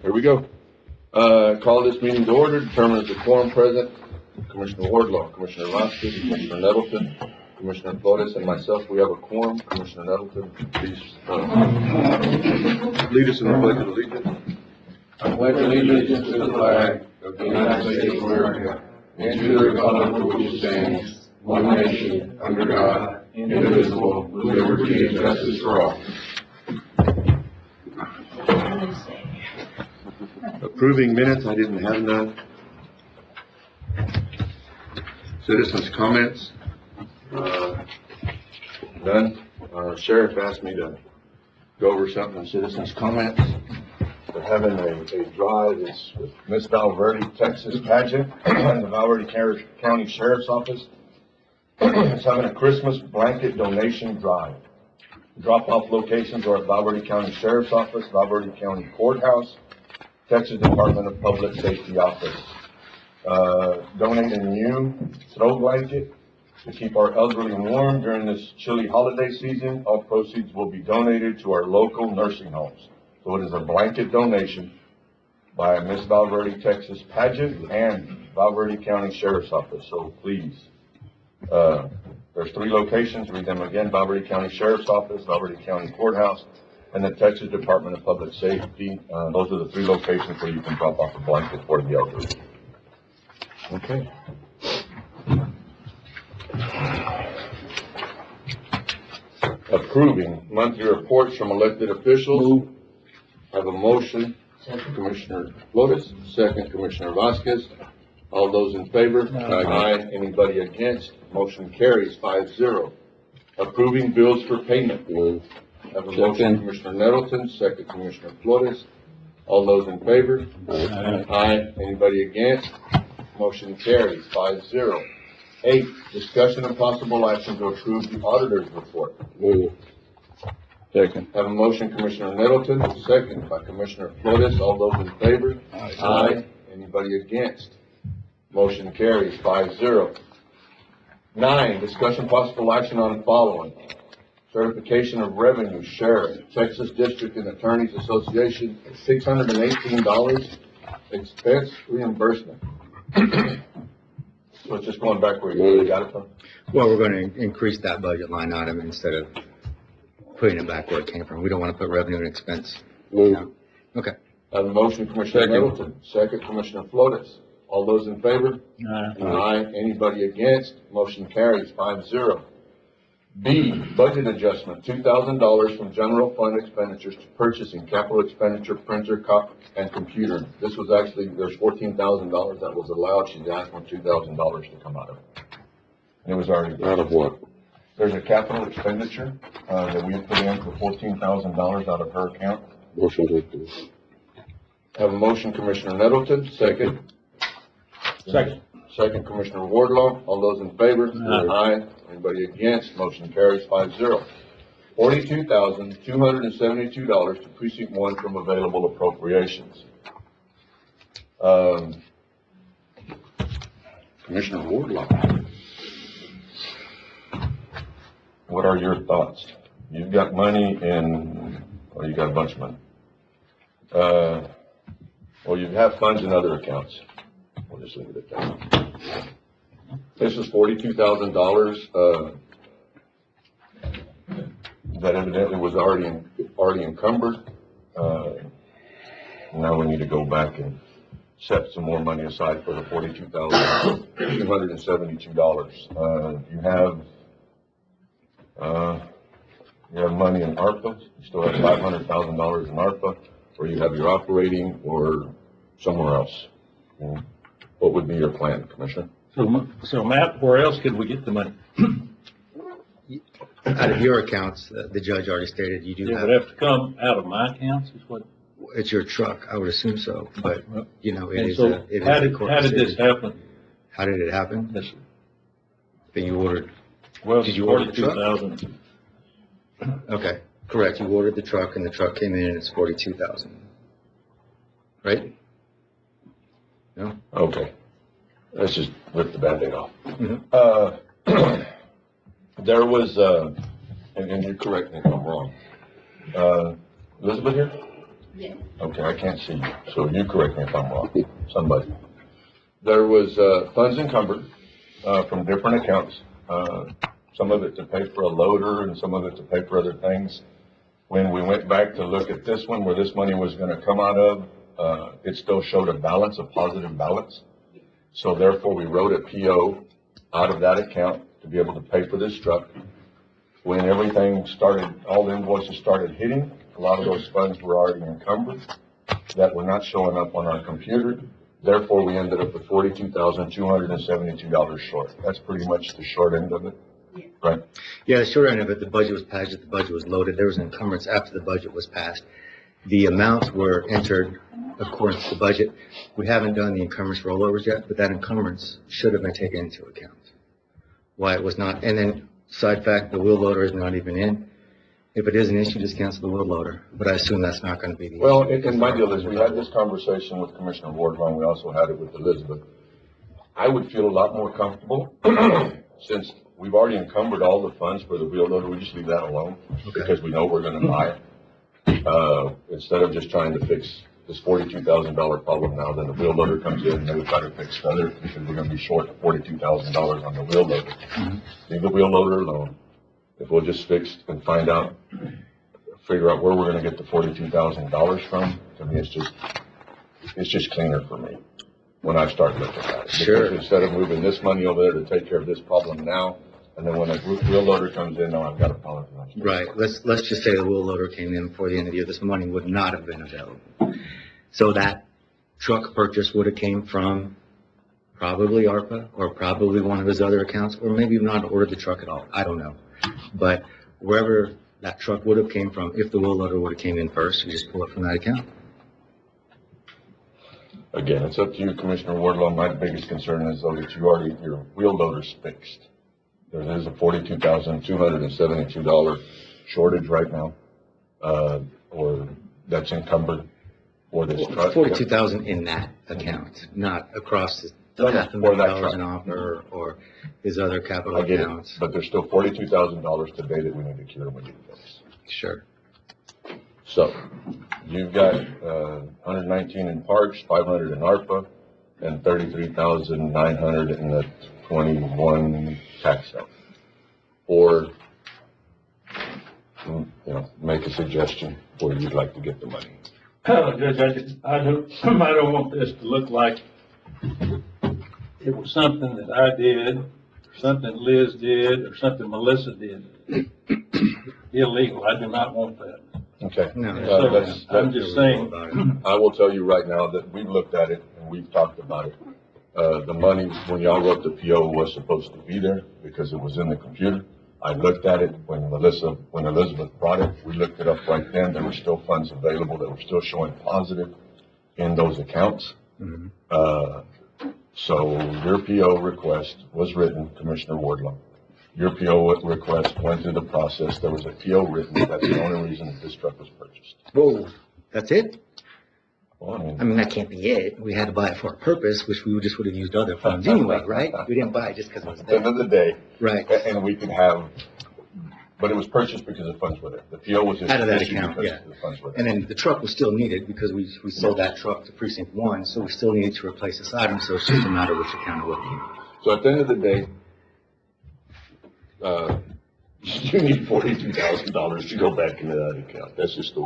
Here we go. Call this meeting to order. Determine as a quorum present. Commissioner Wardlaw, Commissioner Vasquez, Commissioner Nettleton, Commissioner Flores, and myself. We have a quorum. Commissioner Nettleton, please lead us in the pledge of allegiance. I pledge allegiance to the flag of the United States of America and to the republic for which it stands, one nation, under God, indivisible, with liberty and justice for all. Approving minutes, I didn't have none. Citizens' comments, none. Sheriff asked me to go over something in citizens' comments. They're having a drive. It's with Miss Valverde, Texas pageant, and the Valverde County Sheriff's Office. It's having a Christmas blanket donation drive. Drop-off locations are at Valverde County Sheriff's Office, Valverde County Courthouse, Texas Department of Public Safety Office. Donate a new throw blanket to keep our elderly warm during this chilly holiday season. All proceeds will be donated to our local nursing homes. So it is a blanket donation by Miss Valverde, Texas pageant and Valverde County Sheriff's Office. So please, there's 3 locations. Read them again: Valverde County Sheriff's Office, Valverde County Courthouse, and the Texas Department of Public Safety. Those are the 3 locations where you can drop off a blanket for the elderly. Okay. Approving monthly reports from elected officials. Have a motion. Commissioner Flores, second Commissioner Vasquez. All those in favor? Aye. Anybody against? Motion carries 5-0. Approving bills for payment. Have a motion, Commissioner Nettleton, second Commissioner Flores. All those in favor? Aye. Anybody against? Motion carries 5-0. 8, discussion and possible action to approve the auditor's report. Second. Have a motion, Commissioner Nettleton, second by Commissioner Flores. All those in favor? Aye. Anybody against? Motion carries 5-0. 9, discussion possible action on the following: certification of revenue, Sheriff, Texas District and Attorneys Association, $618 expense reimbursement. So it's just going back where you got it from? Well, we're going to increase that budget line item instead of putting it back where it came from. We don't want to put revenue and expense. No. Okay. Have a motion, Commissioner Nettleton, second Commissioner Flores. All those in favor? Aye. Anybody against? Motion carries 5-0. B, budget adjustment, $2,000 from general fund expenditures to purchasing capital expenditure, printer, copy, and computer. This was actually, there's $14,000 that was allowed. She's asked for $2,000 to come out of it. And it was already. Out of what? There's a capital expenditure, that we had put in for $14,000 out of her account. Motion to approve. Have a motion, Commissioner Nettleton, second. Second, Commissioner Wardlaw. All those in favor? Aye. Anybody against? Motion carries 5-0. $42,272 to Precinct 1 from available appropriations. Commissioner Wardlaw, what are your thoughts? You've got money in, or you got a bunch of money? Well, you have funds in other accounts. We'll just leave it at that. This is $42,000 that evidently was already encumbered. Now we need to go back and set some more money aside for the $42,272. You have money in ARPA. You still have $500,000 in ARPA, or you have your operating, or somewhere else. What would be your plan, Commissioner? So Matt, where else could we get the money? Out of your accounts, the judge already stated you do It have. would have to come out of my accounts, is what? It's your truck, I would assume so, but, you know, it And is so a, it is how a did court this decision. happen? How did it happen? This, That you ordered, well, Did you order the truck? 42,000. okay, correct, you ordered the truck and the truck came in and it's 42,000. Right? No? Okay. Let's just rip the Band-Aid off. Mhm. There was, and you correct me if I'm wrong. Elizabeth here? Yes. Okay, I can't see you, so you correct me if I'm wrong, somebody. There was, funds encumbered, from different accounts, some of it to pay for a loader and some of it to pay for other things. When we went back to look at this one, where this money was gonna come out of, it still showed a balance, a positive balance. So therefore, we wrote a PO out of that account to be able to pay for this truck. When everything started, all the invoices started hitting, a lot of those funds were already encumbered that were not showing up on our computer. Therefore, we ended up with $42,272 short. That's pretty much the short end of it, right? Yeah, the short end of it, the budget was passed, the budget was loaded, there was an encumbrance after the budget was passed. The amounts were entered according to the budget. We haven't done the encumbrance rollovers yet, but that encumbrance should have been taken into account. Why it was not, and then side fact, the wheel loader is not even in. If it is an issue, just cancel the wheel loader, but I assume that's not gonna be the issue. Well, and my deal is, we had this conversation with Commissioner Wardlaw, and we also had it with Elizabeth. I would feel a lot more comfortable, since we've already encumbered all the funds for the wheel loader, we just leave that alone, because we know we're gonna buy it. Instead of just trying to fix this $42,000 problem now, then the wheel loader comes in, and then we try to fix the other, because we're gonna be short $42,000 on the wheel loader. Leave the wheel loader alone. If we'll just fix and find out, figure out where we're gonna get the $42,000 from, to me, it's just cleaner for me when I start looking at it. Sure. Because instead of moving this money over there to take care of this problem now, and then when a wheel loader comes in, now I've got a problem. Right, let's just say the wheel loader came in before the end of the year, this money would not have been available. So that truck purchase would have came from probably ARPA, or probably one of his other accounts, or maybe not ordered the truck at all, I don't know. But wherever that truck would have came from, if the wheel loader would have came in first, you just pull it from that account. Again, it's up to you, Commissioner Wardlaw. My biggest concern is though that your wheel loader's fixed. There is a $42,272 shortage right now, or that's encumbered for this truck. 42,000 in that account, not across the No, no, for that $500,000 in truck. offer or his other capital I get it, accounts. but there's still $42,000 today that we need to cure and we need to fix. Sure. So, you've got, 119 in parks, 500 in ARPA, and 33,900 in the 21 tax sale. Or, make a suggestion where you'd like to get the money. Judge, I don't want this to look like it was something that I did, something Liz did, or something Melissa did. Illegal. I do not want that. Okay. No. I'm just saying, I will tell you right now that we've looked at it and we've talked about it. The money, when y'all wrote the PO, was supposed to be there because it was in the computer. I looked at it when Elizabeth brought it. We looked it up right then. There were still funds available that were still showing positive in those accounts. Mhm. So your PO request was written, Commissioner Wardlaw. Your PO request went through the process. There was a PO written. That's the only reason that this truck was purchased. Whoa, that's it? Well, I mean, that can't be it. We had to buy it for a purpose, which we just would have used other funds anyway, right? We didn't buy it just because it was at the end there. of the day, Right, and we could have, but it was purchased because the funds were there. The PO was Out of that issued account, because yeah. the funds were there. and then the truck was still needed because we sold that truck to precinct 1, so we still needed to replace this item, so it's just a matter of which account it would be. So at the end of the day, you need $42,000 to go back into that account. That's just the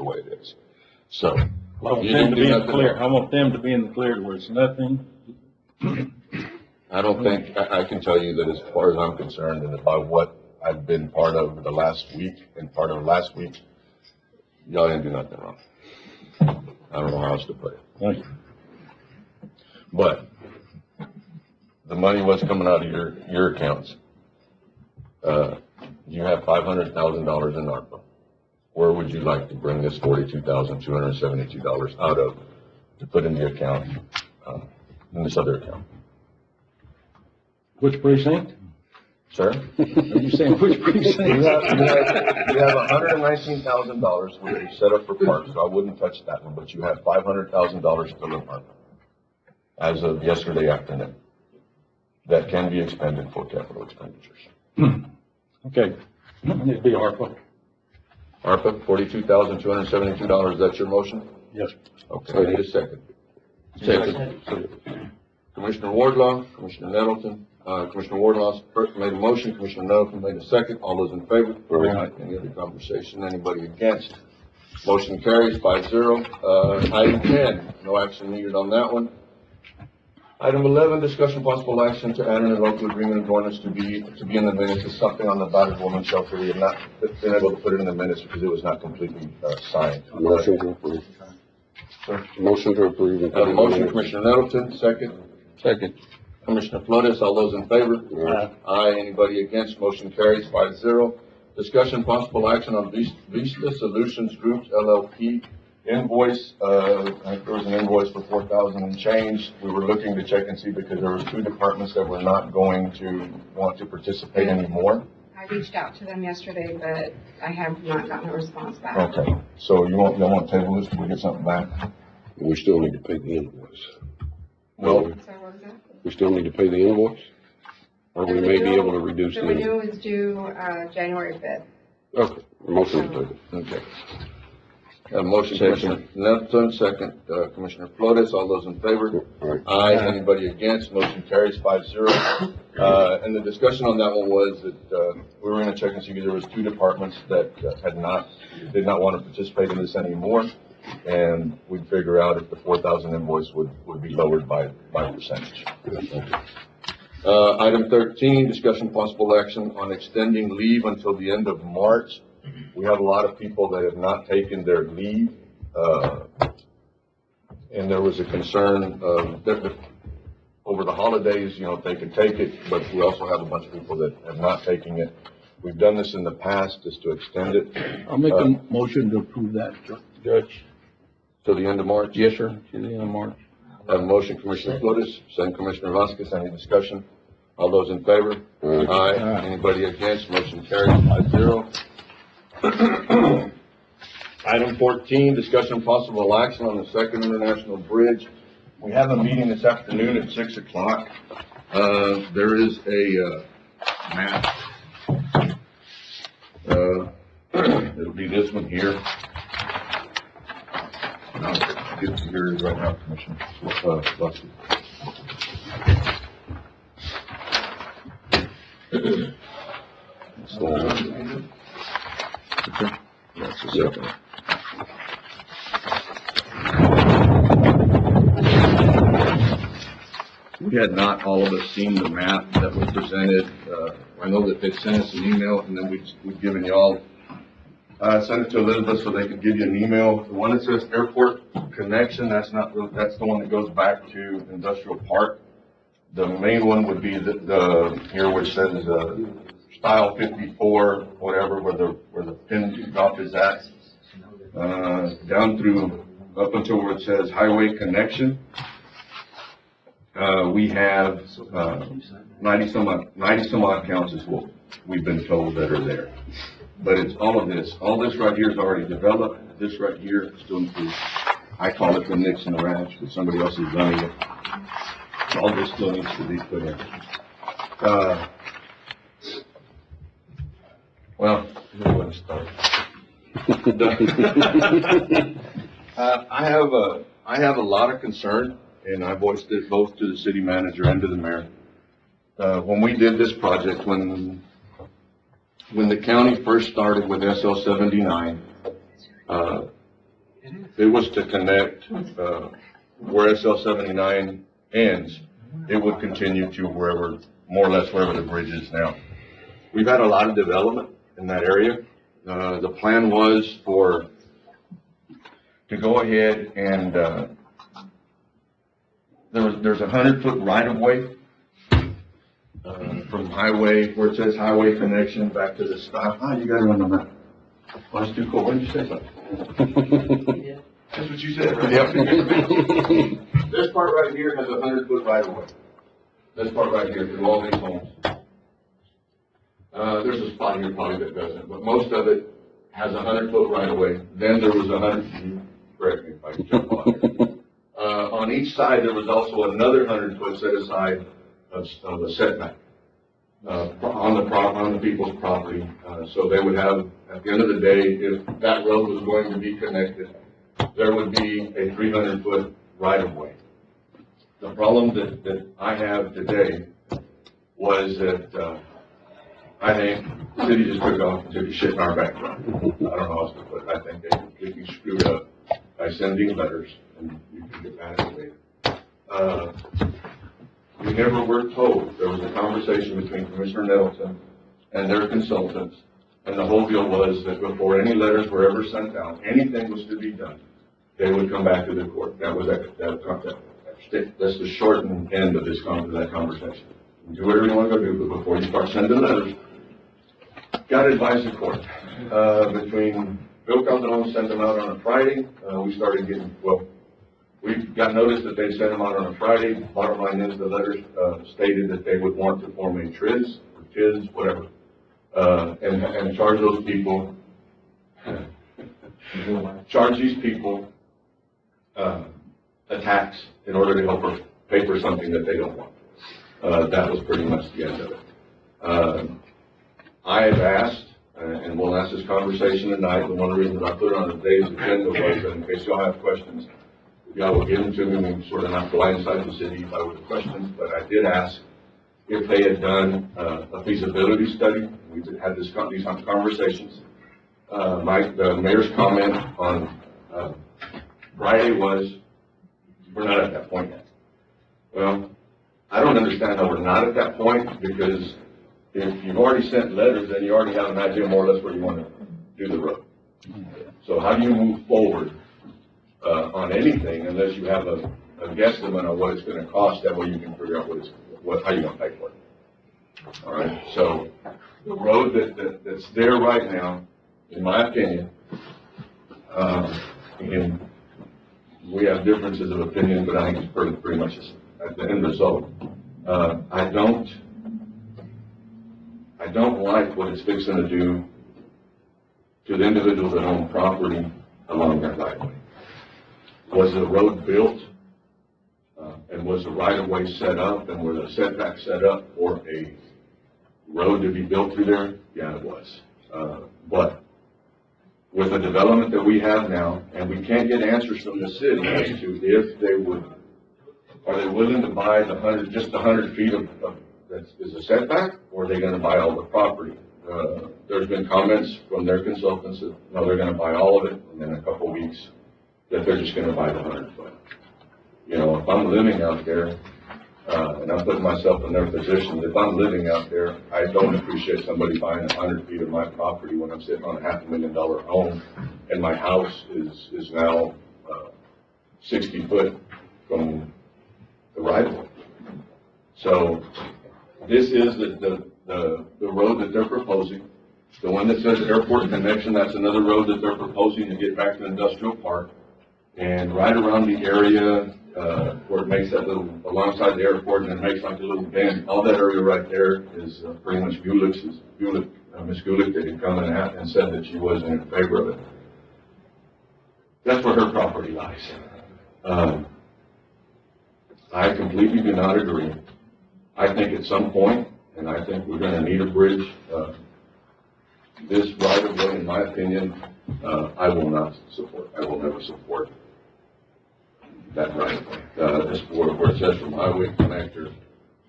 way it is. So. I want you them didn't to do be in the nothing clear. wrong. I want them to be in the clear where it's nothing. I don't think, I can tell you that as far as I'm concerned and about what I've been part of the last week and part of last week, y'all didn't do nothing wrong. I don't know how else to put it. Thank you. But the money was coming out of your accounts. You have $500,000 in ARPA. Where would you like to bring this $42,272 out of to put in the account, in this other account? Which precinct? Sir? Are you saying which You precinct? have $119,000 which you set up for parks, so I wouldn't touch that one, but you have $500,000 still in ARPA as of yesterday afternoon that can be expended for capital expenditures. Okay, it'd be ARPA. ARPA, $42,272. That's your motion? Yes. Okay, I need a second. Second. Commissioner Wardlaw, Commissioner Nettleton, Commissioner Wardlaw made a motion, Commissioner Nettleton made a second. All those in favor? Aye. Any other conversation? Anybody against? Motion carries 5-0. Item 10, no action needed on that one. Item 11, discussion possible action to enter a local agreement of ordinance to be in the minutes. It's something on the battered woman shelter. We have not been able to put it in the minutes because it was not completely signed. Motion to approve. Motion to approve. Have a motion, Commissioner Nettleton, second. Second. Commissioner Flores, all those in favor? Aye. Aye. Anybody against? Motion carries 5-0. Discussion possible action on Vista Solutions Group LLP invoice. I think there was an invoice for $4,000 and change. We were looking to check and see because there was 2 departments that were not going to want to participate anymore. I reached out to them yesterday, but I have not gotten a response back. Okay, so y'all want to table this till we get something back? We still need to pay the invoice. Well, So what was that? We still need to pay the invoice? Or we may be able to reduce The the. renewal is due, January 5th. Okay, motion to table. okay. Have a motion, Commissioner Nettleton, second, Commissioner Flores, all those in favor? Aye. Aye. Anybody against? Motion carries 5-0. And the discussion on that one was that, we were gonna check and see because there was 2 departments that did not want to participate in this anymore. And we'd figure out if the 4,000 invoice would be lowered by a percentage. Item 13, discussion possible action on extending leave until the end of March. We have a lot of people that have not taken their leave, and there was a concern that over the holidays, if they could take it, but we also have a bunch of people that have not taken it. We've done this in the past just to extend it. I'll make a motion to approve that, Judge. Till the end of March. Yes, sir, to the end of March. Have a motion, Commissioner Flores, second Commissioner Vasquez. Any discussion? All those in favor? Aye. Aye. Anybody against? Motion carries 5-0. Item 14, discussion possible action on the Second International Bridge. We have a meeting this afternoon at 6 o'clock. There is a map. It'll be this one here. I'll get to yours right now, Commissioner. Vasquez. That's the second. We had not all of us seen the map that was presented. I know that they sent us an email and then we've given y'all, sent it to Elizabeth so they could give you an email. The one that says airport connection, that's the one that goes back to Industrial Park. The main one would be here where it says, style 54, whatever, where the pin drop is at, down through, up until where it says highway connection. We have, 90 some odd counts is what we've been told that are there. But it's all of this. All this right here is already developed. This right here still needs, I call it the Nixon Ranch, but somebody else is running it. All this still needs to be put in. Well, where do I start? I have a lot of concern, and I voiced it both to the city manager and to the mayor. When we did this project, when the county first started with SL 79, it was to connect, where SL 79 ends, it would continue to wherever, more or less wherever the bridge is now. We've had a lot of development in that area. The plan was to go ahead and, there's a 100-foot right-of-way, from highway, where it says highway connection back to the stop. You got it on the map. Well, that's too cool. What did you say something? That's what you said, right? Yep. This part right here has a 100-foot right-of-way. This part right here through all these homes. There's a spot here probably that doesn't, but most of it has a 100-foot right-of-way. Then there was correct me if I can jump on here. On each side, there was also another 100-foot set aside of a setback, on the people's property. So they would have at the end of the day, if that road was going to be connected, there would be a 300-foot right-of-way. The problem that I have today was that, I think the city just took off and took a shit in our background. I don't know how else to put it. I think they completely screwed up by sending letters, and you can get mad at me later. We never were told. There was a conversation between Commissioner Nettleton and their consultants, and the whole deal was that before any letters were ever sent out, anything was to be done, they would come back to the court. That was that's the shortened end of that conversation. Do whatever you want to go do, but before you start sending letters, got advised the court. Between Bill Calderon sent them out on a Friday, we started getting, we got notice that they sent them out on a Friday. Bottom line is the letters stated that they would want to form a TRIZ, or TIZ, whatever, and charge those people, charge these people a tax in order to help her pay for something that they don't want. That was pretty much the end of it. I have asked, and we'll ask this conversation tonight, and one of the reasons I put it on today's agenda was that in case y'all have questions, y'all will give them to me and sort of not blindside the city if I would have questions, but I did ask if they had done a feasibility study. We had these conversations. The mayor's comment on Friday was, we're not at that point yet. Well, I don't understand how we're not at that point, because if you've already sent letters, then you already have an idea more or less where you want to do the road. So how do you move forward on anything unless you have a guesstimate on what it's going to cost? That way you can figure out how you're going to pay for it. All right. So the road that's there right now, in my opinion, and we have differences of opinion, but I think it's pretty much at the end result. I don't like what it's fixing to do to the individuals that own property along that right of way. Was the road built, and was the right of way set up, and were the setbacks set up for a road to be built through there? Yeah, it was. But with the development that we have now, and we can't get answers from the city as to if they would, are they willing to buy just 100 feet of that is a setback, or are they going to buy all the property? There's been comments from their consultants that, no, they're going to buy all of it, and in a couple of weeks that they're just going to buy the 100 foot. You know, if I'm living out there, and I'm putting myself in their position, if I'm living out there, I don't appreciate somebody buying 100 feet of my property when I'm sitting on a $500,000 home, and my house is now 60 foot from the right of way. So this is the road that they're proposing. The one that says airport connection, that's another road that they're proposing to get back to Industrial Park. And right around the area where it makes that little, alongside the airport, and it makes like a little bend, all that area right there is pretty much Miss Gulick that had come and said that she wasn't in favor of it. That's where her property lies. I completely do not agree. I think at some point, and I think we're going to need a bridge, this right of way, in my opinion, I will not support. I will never support that right of way. This where it says from highway connector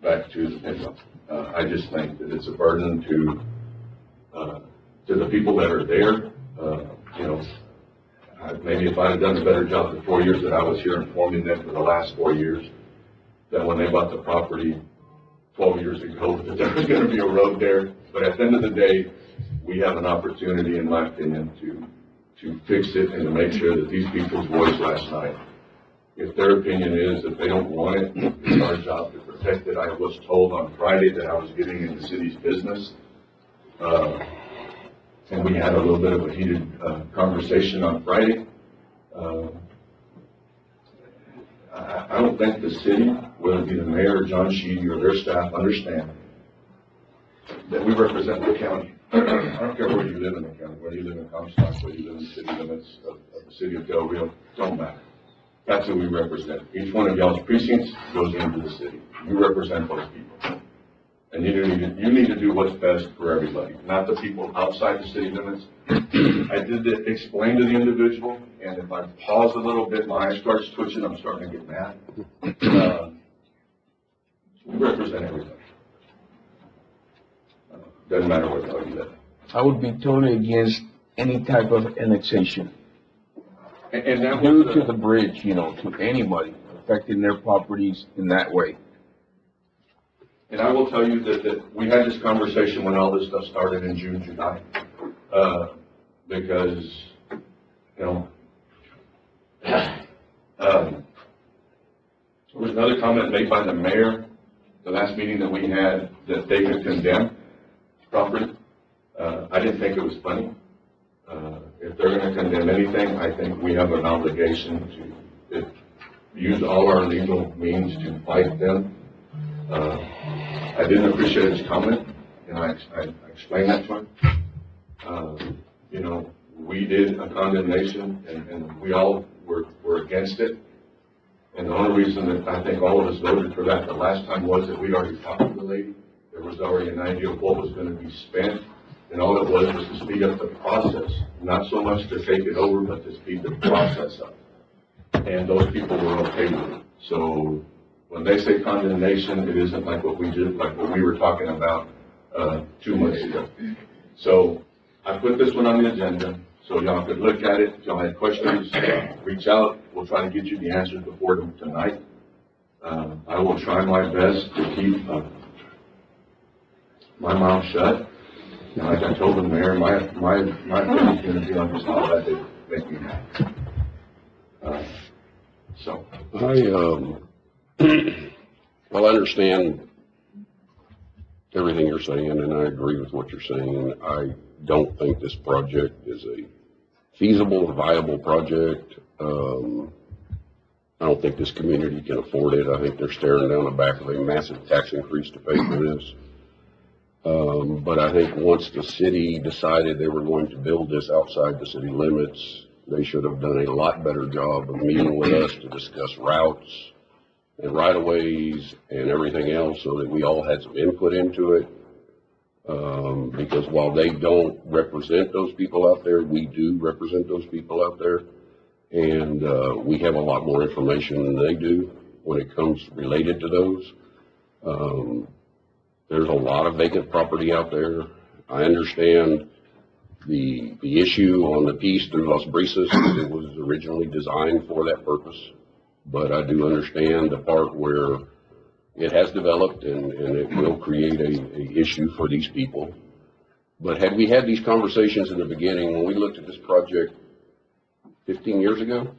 back to the pin. I just think that it's a burden to the people that are there. You know, maybe if I had done a better job the 4 years that I was here informing them for the last 4 years, that when they bought the property 12 years ago, that there was going to be a road there. But at the end of the day, we have an opportunity, in my opinion, to fix it and to make sure that these people's voice last night, if their opinion is that they don't want it, it's our job to protect it. I was told on Friday that I was getting in the city's business, and we had a little bit of a heated conversation on Friday. I don't think the city, whether it be the mayor, John Sheedy, or their staff, understand that we represent the county. I don't care where you live in the county, whether you live in Comstock, whether you live in the city limits of the city of Del Rio, don't matter. That's who we represent. Each one of y'all's precincts goes into the city. We represent those people. And you need to do what's best for everybody, not the people outside the city limits. I did explain to the individual, and if I pause a little bit, my eye starts twitching, I'm starting to get mad. We represent everybody. Doesn't matter what color you live. I would be totally against any type of annexation And that due was to the bridge, you know, to anybody affecting their properties in that way. And I will tell you that we had this conversation when all this stuff started in June, July. Because, you know, there was another comment made by the mayor, the last meeting that we had, that they could condemn property. I didn't think it was funny. If they're gonna condemn anything, I think we have an obligation to use all our legal means to fight them. I didn't appreciate his comment, and I explained that to him. You know, we did a condemnation, and we all were against it. And the only reason that I think all of us voted for that the last time was that we'd already talked to the lady. There was already an idea of what was gonna be spent, and all it was to speed up the process. Not so much to take it over, but to speed the process up. And those people were okay with it. So when they say condemnation, it isn't like what we did, like what we were talking about 2 months ago. So I put this one on the agenda so y'all could look at it. If y'all had questions, reach out. We'll try to get you the answers before tonight. I will try my best to keep my mouth shut. And like I told the mayor, my opinion's going to be on just how that they make me happy. So. Well, I understand everything you're saying, and I agree with what you're saying. I don't think this project is a feasible, viable project. I don't think this community can afford it. I think they're staring down the back of a massive tax increase to pay for this. But I think once the city decided they were going to build this outside the city limits, they should have done a lot better job of meeting with us to discuss routes and right-of-ways and everything else so that we all had some input into it. Because while they don't represent those people out there, we do represent those people out there. And we have a lot more information than they do when it comes related to those. There's a lot of vacant property out there. I understand the issue on the piece through Las Brisas. It was originally designed for that purpose. But I do understand the part where it has developed and it will create a issue for these people. But had we had these conversations in the beginning, when we looked at this project 15 years ago,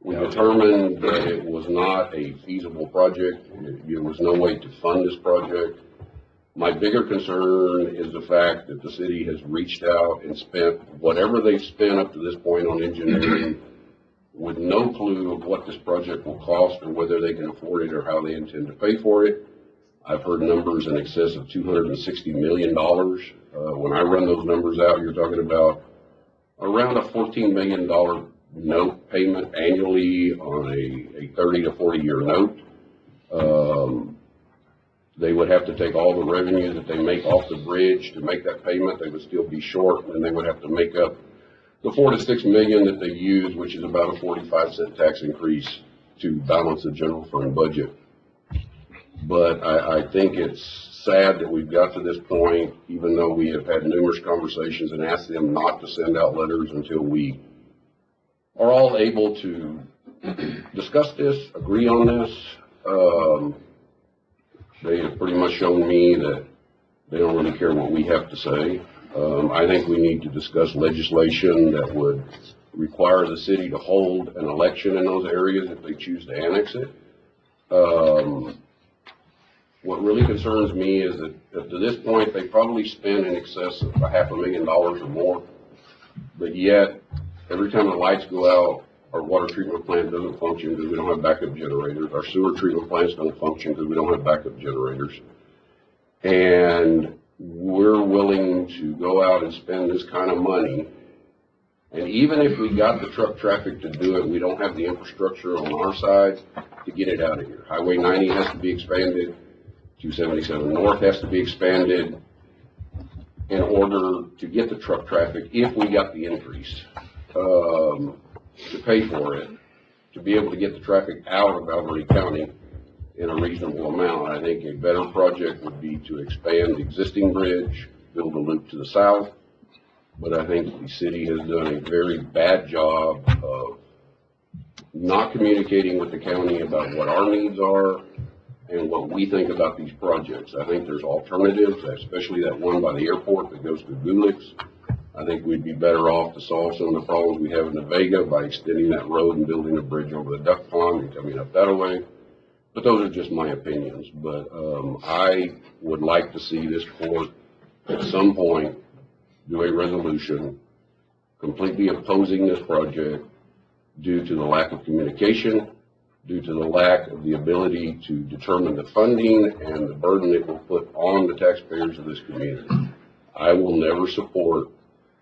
we determined that it was not a feasible project. There was no way to fund this project. My bigger concern is the fact that the city has reached out and spent whatever they've spent up to this point on engineering with no clue of what this project will cost or whether they can afford it or how they intend to pay for it. I've heard numbers in excess of $260 million. When I run those numbers out, you're talking about around a $14 million note payment annually on a 30 to 40 year note. They would have to take all the revenue that they make off the bridge to make that payment. They would still be short, and they would have to make up the $4 to $6 million that they use, which is about a 45-cent tax increase to balance the general fund budget. But I think it's sad that we've got to this point, even though we have had numerous conversations and asked them not to send out letters until we are all able to discuss this, agree on this. They have pretty much shown me that they don't really care what we have to say. I think we need to discuss legislation that would require the city to hold an election in those areas if they choose to annex it. What really concerns me is that to this point, they probably spent in excess of $500,000 or more, but yet every time the lights go out, our water treatment plant doesn't function because we don't have backup generators. Our sewer treatment plants don't function because we don't have backup generators. And we're willing to go out and spend this kind of money. And even if we got the truck traffic to do it, we don't have the infrastructure on our side to get it out of here. Highway 90 has to be expanded. 277 North has to be expanded in order to get the truck traffic, if we got the increase, to pay for it, to be able to get the traffic out of Alvarado County in a reasonable amount. I think a better project would be to expand the existing bridge, build a loop to the south, but I think the city has done a very bad job of not communicating with the county about what our needs are and what we think about these projects. I think there's alternatives, especially that one by the airport that goes to Gulix. I think we'd be better off to solve some of the problems we have in the Vega by extending that road and building a bridge over the duck pond and coming up that way. But those are just my opinions. But I would like to see this court at some point do a resolution completely opposing this project due to the lack of communication, due to the lack of the ability to determine the funding and the burden it will put on the taxpayers of this community. I will never support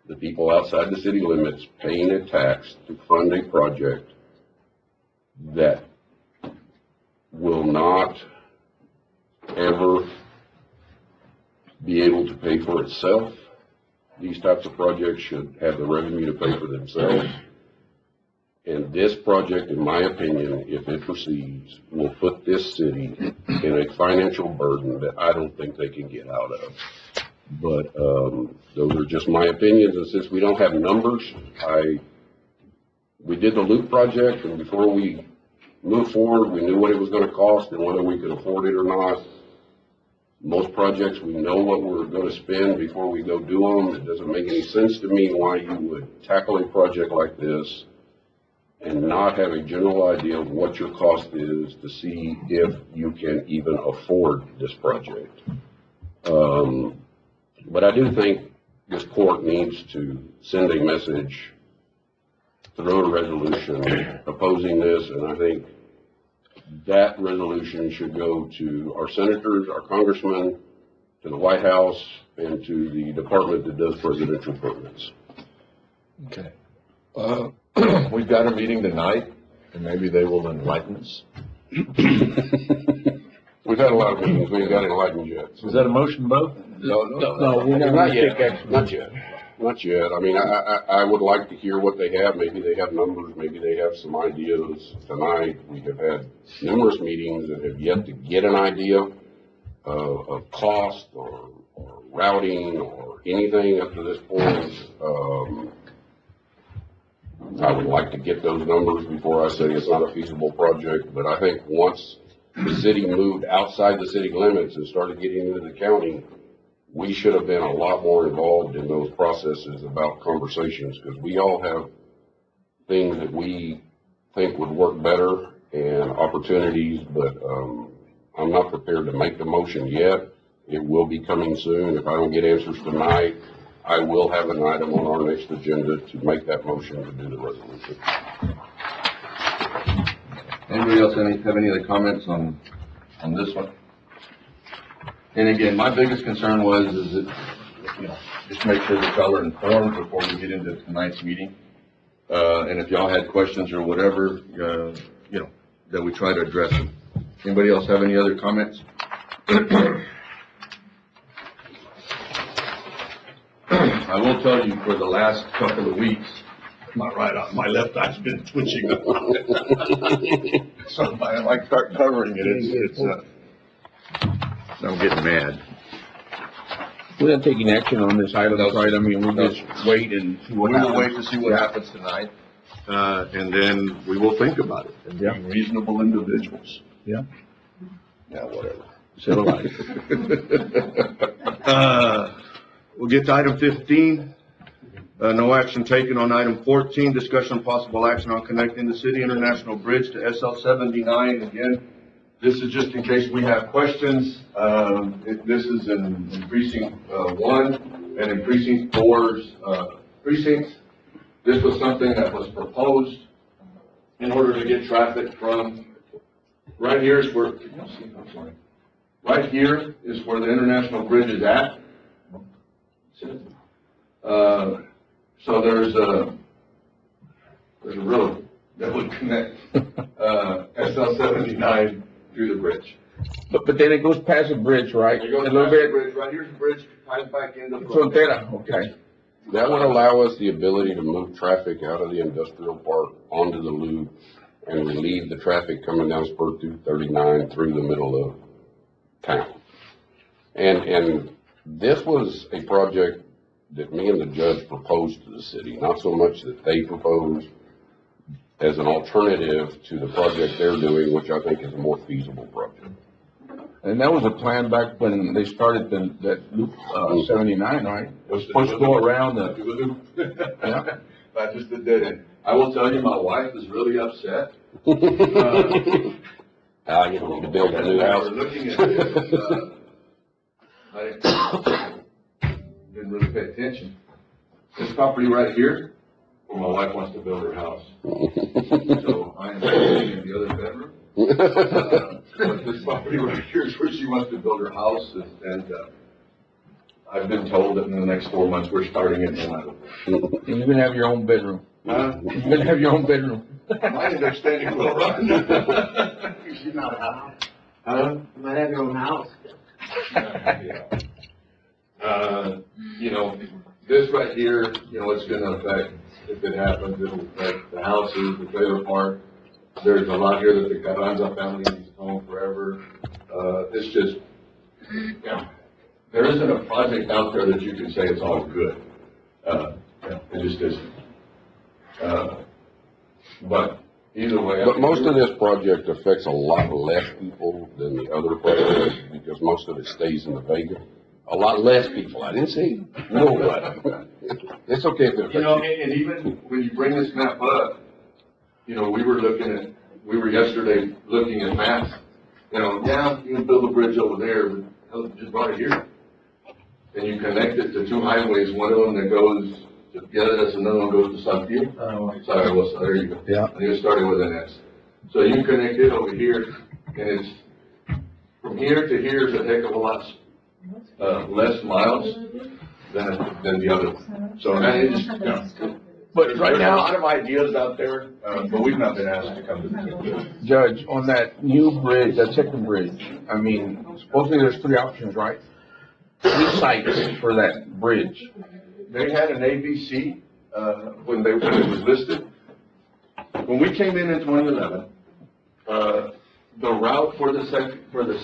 the people outside the city limits paying a tax to fund a project that will not ever be able to pay for itself. These types of projects should have the revenue to pay for themselves. And this project, in my opinion, if it proceeds, will put this city in a financial burden that I don't think they can get out of. But those are just my opinions. And since we don't have numbers, we did the loop project, and before we moved forward, we knew what it was going to cost and whether we could afford it or not. Most projects, we know what we're going to spend before we go do them. It doesn't make any sense to me why you would tackle a project like this and not have a general idea of what your cost is to see if you can even afford this project. But I do think this court needs to send a message through a resolution opposing this, and I think that resolution should go to our senators, our congressmen, to the White House, and to the department that does presidential permits. Okay. We've got a meeting tonight, and maybe they will enlighten us. We've had a lot of meetings, we ain't got enlightened yet. Is that a motion vote? No. Not yet. Not yet. I mean, I would like to hear what they have. Maybe they have numbers, maybe they have some ideas. Tonight, we have had numerous meetings that have yet to get an idea of cost or routing or anything up to this point. I would like to get those numbers before I say it's not a feasible project, but I think once the city moved outside the city limits and started getting into the county, we should have been a lot more involved in those processes about conversations, because we all have things that we think would work better and opportunities, but I'm not prepared to make the motion yet. It will be coming soon. If I don't get answers tonight, I will have an item on our next agenda to make that motion to do the resolution. Anybody else have any other comments on this one? And again, my biggest concern is that, just make sure that y'all are informed before we get into tonight's meeting. And if y'all had questions or whatever, that we try to address them. Anybody else have any other comments? I will tell you, for the last couple of weeks, my left eye's been twitching. So if I start covering it, I'm getting mad. We're not taking action on this item, right? I mean, we'll just wait and see what happens. We will wait to see what happens tonight, and then we will think about it and be reasonable individuals. Yeah. Yeah, whatever. So We'll get to item 15. No action taken on item 14, discussion of possible action on connecting the City International Bridge to SL 79. Again, this is just in case we have questions. This is in precinct 1 and in precinct 4's precincts. This was something that was proposed in order to get traffic from right here is where, right here is where the International Bridge is at. So there's a road that would connect SL 79 through the bridge. But then it goes past the bridge, right? It goes A little past the bit, bridge, right here's the bridge, ties back into. Frontera, okay. That would allow us the ability to move traffic out of the industrial park onto the loop and relieve the traffic coming down Spur 239 through the middle of town. And this was a project that me and the judge proposed to the city, not so much that they proposed as an alternative to the project they're doing, which I think is a more feasible project. And that was a plan back when they started that loop, 79, right? It was supposed to go around the, yeah. Not just the dead end. I will tell you, my wife is really upset. You don't need to build a new house. We're looking at this, I didn't really pay attention. This property right here, where my wife wants to build her house. So I am living in the other bedroom. But this property right here is where she wants to build her house, and I've been told that in the next 4 months, we're starting it in Nevada. And you're gonna have your own bedroom. Huh? You're gonna have your own bedroom. Mine is extending a little run. She's not a house. Huh? You might have your own house. Yeah. You know, this right here, you know, it's gonna affect, if it happens, it'll affect the houses, the trailer park. There's a lot here that the Carranza family needs to own forever. It's just, you know, there isn't a project out there that you can say it's all good. It just isn't. But either way. But most of this project affects a lot less people than the other projects because most of it stays in the Vega. A lot less people. I didn't say nobody. It's okay if it affects You know, you. and even when you bring this map up, you know, we were yesterday looking at maps. You know, yeah, you can build a bridge over there, but hell, just right here. And you connect it to two highways, one of them that goes to Piedras, another one goes to Santiago. Sorry, well, so there you go. Yeah. And it started with an S. So you connect it over here, and it's, from here to here is a heck of a lot, less miles than the other. So, and it just, you know. But right now, a lot of ideas out there, but we've not been asked to come to the table. Judge, on that new bridge, that second bridge, I mean, supposedly there's 3 options, right? 3 sites for that bridge. They had an ABC, when it was listed. When we came in 2011, the route for the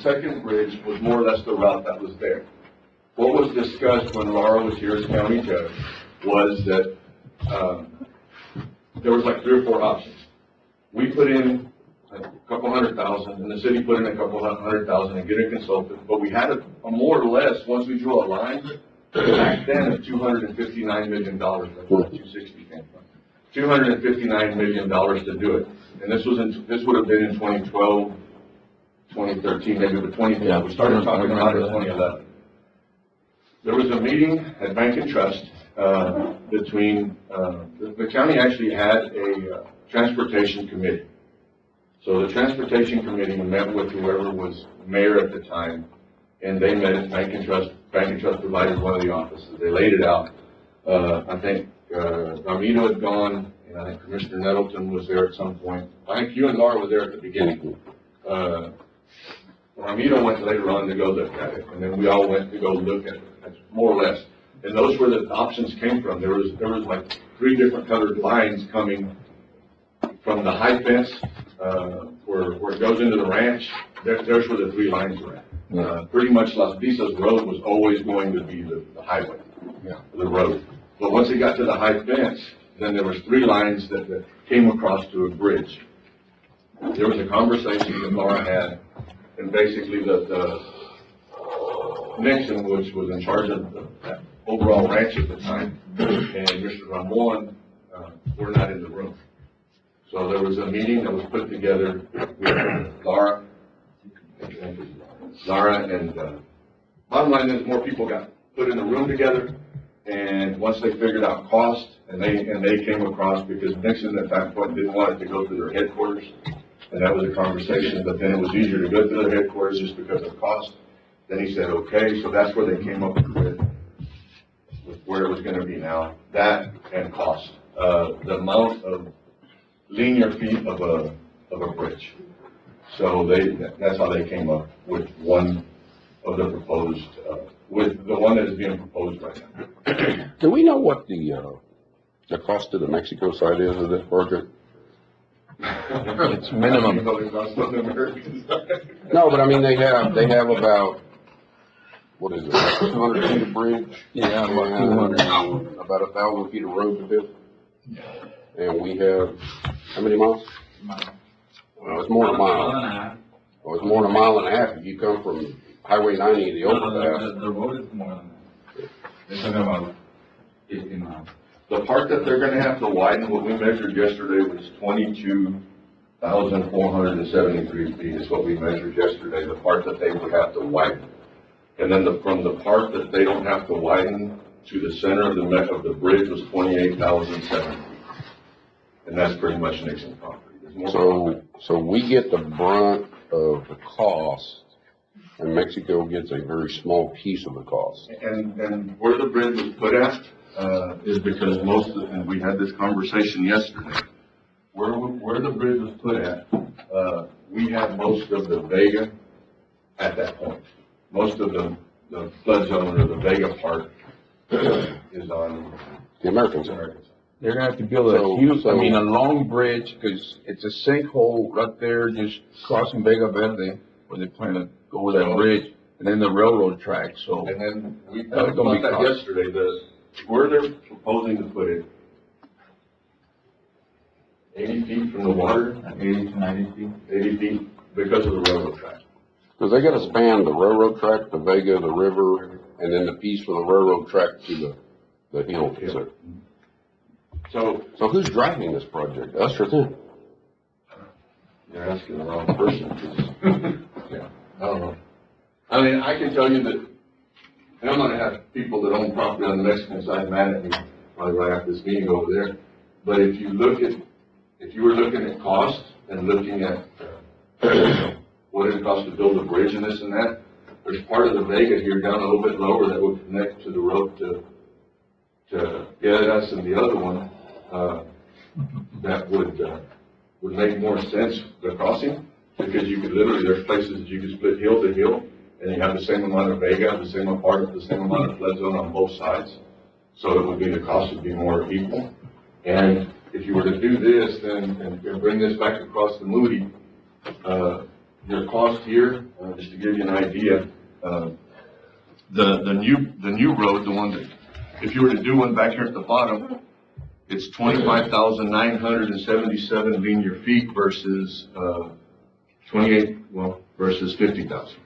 second bridge was more or less the route that was there. What was discussed when Laura was here as county judge was that, there was like 3 or 4 options. We put in a couple $100,000, and the city put in a couple $100,000 and get a consultant, but we had a more or less, once we drew a line, back then of $259 million, that's where the 260 came from. $259 million to do it. And this would have been in 2012, 2013, maybe, but 2012. We started talking about it in 2011. There was a meeting at Bank and Trust, between, the county actually had a transportation committee. So the transportation committee met with whoever was mayor at the time, and they met at Bank and Trust. Bank and Trust provided one of the offices. They laid it out. I think, Ramiro had gone, and I think Commissioner Nettleton was there at some point. I think you and Laura were there at the beginning. Ramiro went later on to go look at it, and then we all went to go look at it, more or less. And those were the options came from. There was like 3 different colored lines coming from the high fence, where it goes into the ranch. There's where the 3 lines were at. Pretty much Las Visas Road was always going to be the highway, the road. But once it got to the high fence, then there was 3 lines that came across to a bridge. There was a conversation that Laura had, and basically the Nixon, which was in charge of that overall ranch at the time, and Mr. Ramon were not in the room. So there was a meeting that was put together with Laura, and bottom line is more people got put in the room together, and once they figured out cost, and they came across, because Nixon at that point didn't want it to go to their headquarters, and that was a conversation, but then it was easier to go to their headquarters just because of cost. Then he said, okay, so that's where they came up with where it was gonna be now, that and cost. The amount of linear feet of a bridge. So that's how they came up with one of the proposed, with the one that is being proposed right now. Do we know what the cost to the Mexico side is of this project? It's minimum. No, but I mean, they have about, what is it, 200 feet of bridge? Yeah, about 200. And about 1,000 feet of road to build. And we have, how many miles? Well, it's more than a mile. Well, it's more than a mile and a half if you come from Highway 90, the overpass. The road is more than that. They're talking about 18 miles. The part that they're gonna have to widen, what we measured yesterday was 22,473 feet is what we measured yesterday, the part that they would have to widen. And then from the part that they don't have to widen to the center of the bridge was 28,007 feet. And that's pretty much Nixon property. There's more So we get the brunt of the cost, and Mexico gets a very small piece of the cost. And where the bridge was put at, is because and we had this conversation yesterday, where the bridge was put at, we have most of the Vega at that point. Most of the flood zone or the Vega part is on The American side. American side. They're gonna have to build a huge, a long bridge, cause it's a sinkhole right there, just crossing Vega Verde, where they plan to go over that bridge, and then the railroad track, so. And then we That's talked gonna about be that cost. yesterday, where they're proposing to put it, 80 feet from the water, 80 to 90 feet. 80 feet because of the railroad track. Because they gotta span the railroad track, the Vega, the river, and then the piece from the railroad track to the hill. Yeah. So So who's driving this project, us or them? you're asking the wrong person, 'cause, yeah, I don't know. I mean, I can tell you that, and I'm gonna have people that own property on the Mexican side mad at me, probably right after this meeting over there. But if you were looking at cost and looking at, what it costs to build a bridge and this and that, there's part of the Vega here down a little bit lower that would connect to the road to Piedras and the other one, that would make more sense, the crossing, because you could literally, there's places that you could split hill to hill, and you have the same amount of Vega, the same amount of flood zone on both sides. So it would be, the cost would be more equal. And if you were to do this, then, and bring this back across the Moody, your cost here, just to give you an idea, the new road, the one that, if you were to do one back here at the bottom, it's 25,977 linear feet versus, versus 50,000.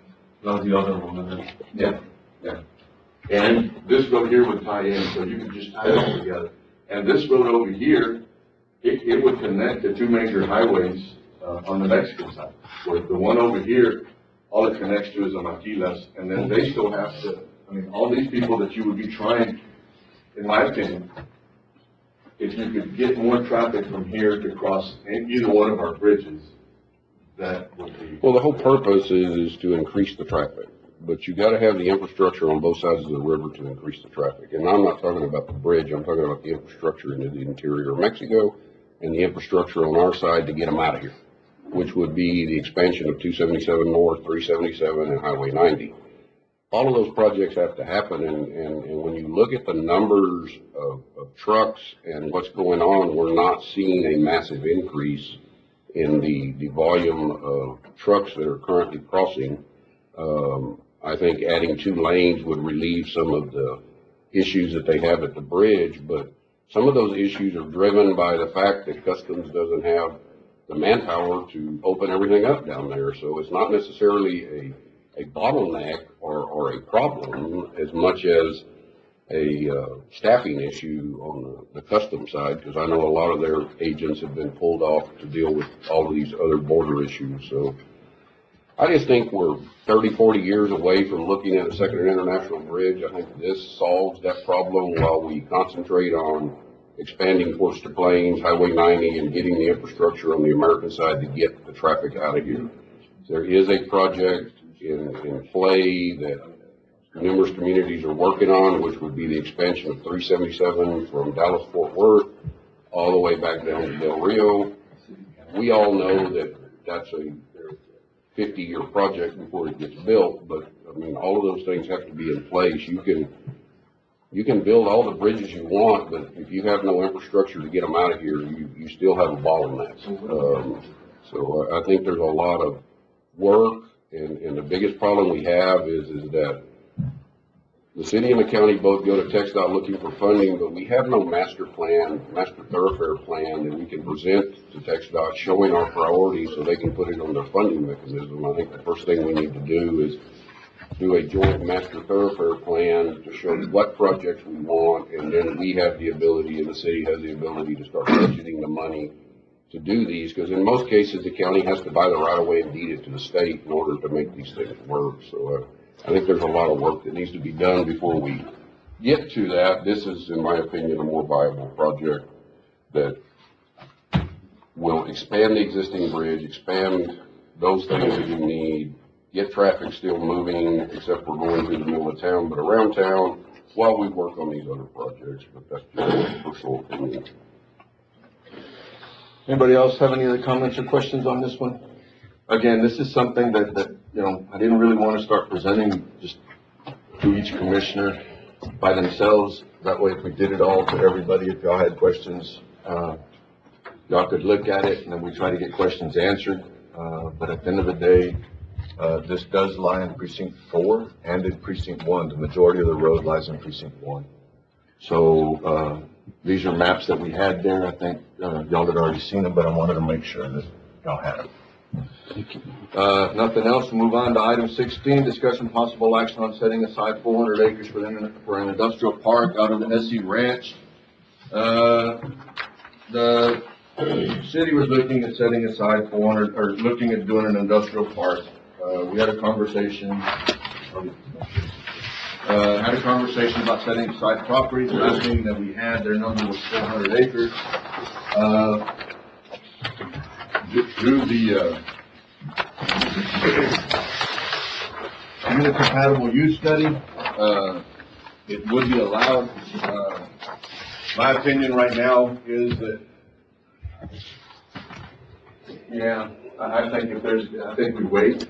That was the other one. Yeah. And this road here would tie in, so you could just tie it all together. And this road over here, it would connect the two major highways, on the Mexican side. Where the one over here, all it connects to is the Maquilas, and then they still have to, I mean, all these people that you would be trying, in my opinion, if you could get more traffic from here to cross either one of our bridges, that would be. Well, the whole purpose is to increase the traffic, but you gotta have the infrastructure on both sides of the river to increase the traffic. And I'm not talking about the bridge, I'm talking about the infrastructure into the interior of Mexico and the infrastructure on our side to get them out of here, which would be the expansion of 277 North, 377, and Highway 90. All of those projects have to happen, and when you look at the numbers of trucks and what's going on, we're not seeing a massive increase in the volume of trucks that are currently crossing. I think adding 2 lanes would relieve some of the issues that they have at the bridge, but some of those issues are driven by the fact that Customs doesn't have the manpower to open everything up down there. So it's not necessarily a bottleneck or a problem as much as a staffing issue on the Customs side, because I know a lot of their agents have been pulled off to deal with all of these other border issues. So I just think we're 30, 40 years away from looking at a second international bridge. I think this solves that problem while we concentrate on expanding towards the Plains, Highway 90, and getting the infrastructure on the American side to get the traffic out of here. There is a project in play that numerous communities are working on, which would be the expansion of 377 from Dallas-Fort Worth all the way back down to Del Rio. We all know that that's 50-year project before it gets built, but, I mean, all of those things have to be in place. You can build all the bridges you want, but if you have no infrastructure to get them out of here, you still have a bottleneck. So I think there's a lot of work, and the biggest problem we have is that the city and the county both go to TxDOT looking for funding, but we have no master thoroughfare plan that we can present to TxDOT showing our priorities so they can put it on their funding mechanism. I think the first thing we need to do is do a joint master thoroughfare plan to show what projects we want, and then we have the ability, and the city has the ability to start budgeting the money to do these, because in most cases, the county has to buy the right of way and deed it to the state in order to make these things work. So I think there's a lot of work that needs to be done before we get to that. This is, in my opinion, a more viable project that will expand the existing bridge, expand those things that you need, get traffic still moving, except we're going through the middle of town, but around town, while we work on these other projects. But that's just my personal opinion. Anybody else have any other comments or questions on this one? Again, this is something that, you know, I didn't really want to start presenting just to each commissioner by themselves. That way, if we did it all to everybody, if y'all had questions, y'all could look at it, and then we try to get questions answered. But at the end of the day, this does lie in precinct 4 and in precinct 1. The majority of the road lies in precinct 1. So, these are maps that we had there. I think, y'all had already seen them, but I wanted to make sure that y'all had them. Nothing else. We'll move on to item 16, discussion possible action on setting aside 400 acres for an industrial park out of the SE Ranch. The city was looking at setting aside 400, or looking at doing an industrial park. We had a conversation about setting aside property. The last meeting that we had, their number was 400 acres. Through the compatible use study, it would be allowed. My opinion right now is that, yeah, I think we wait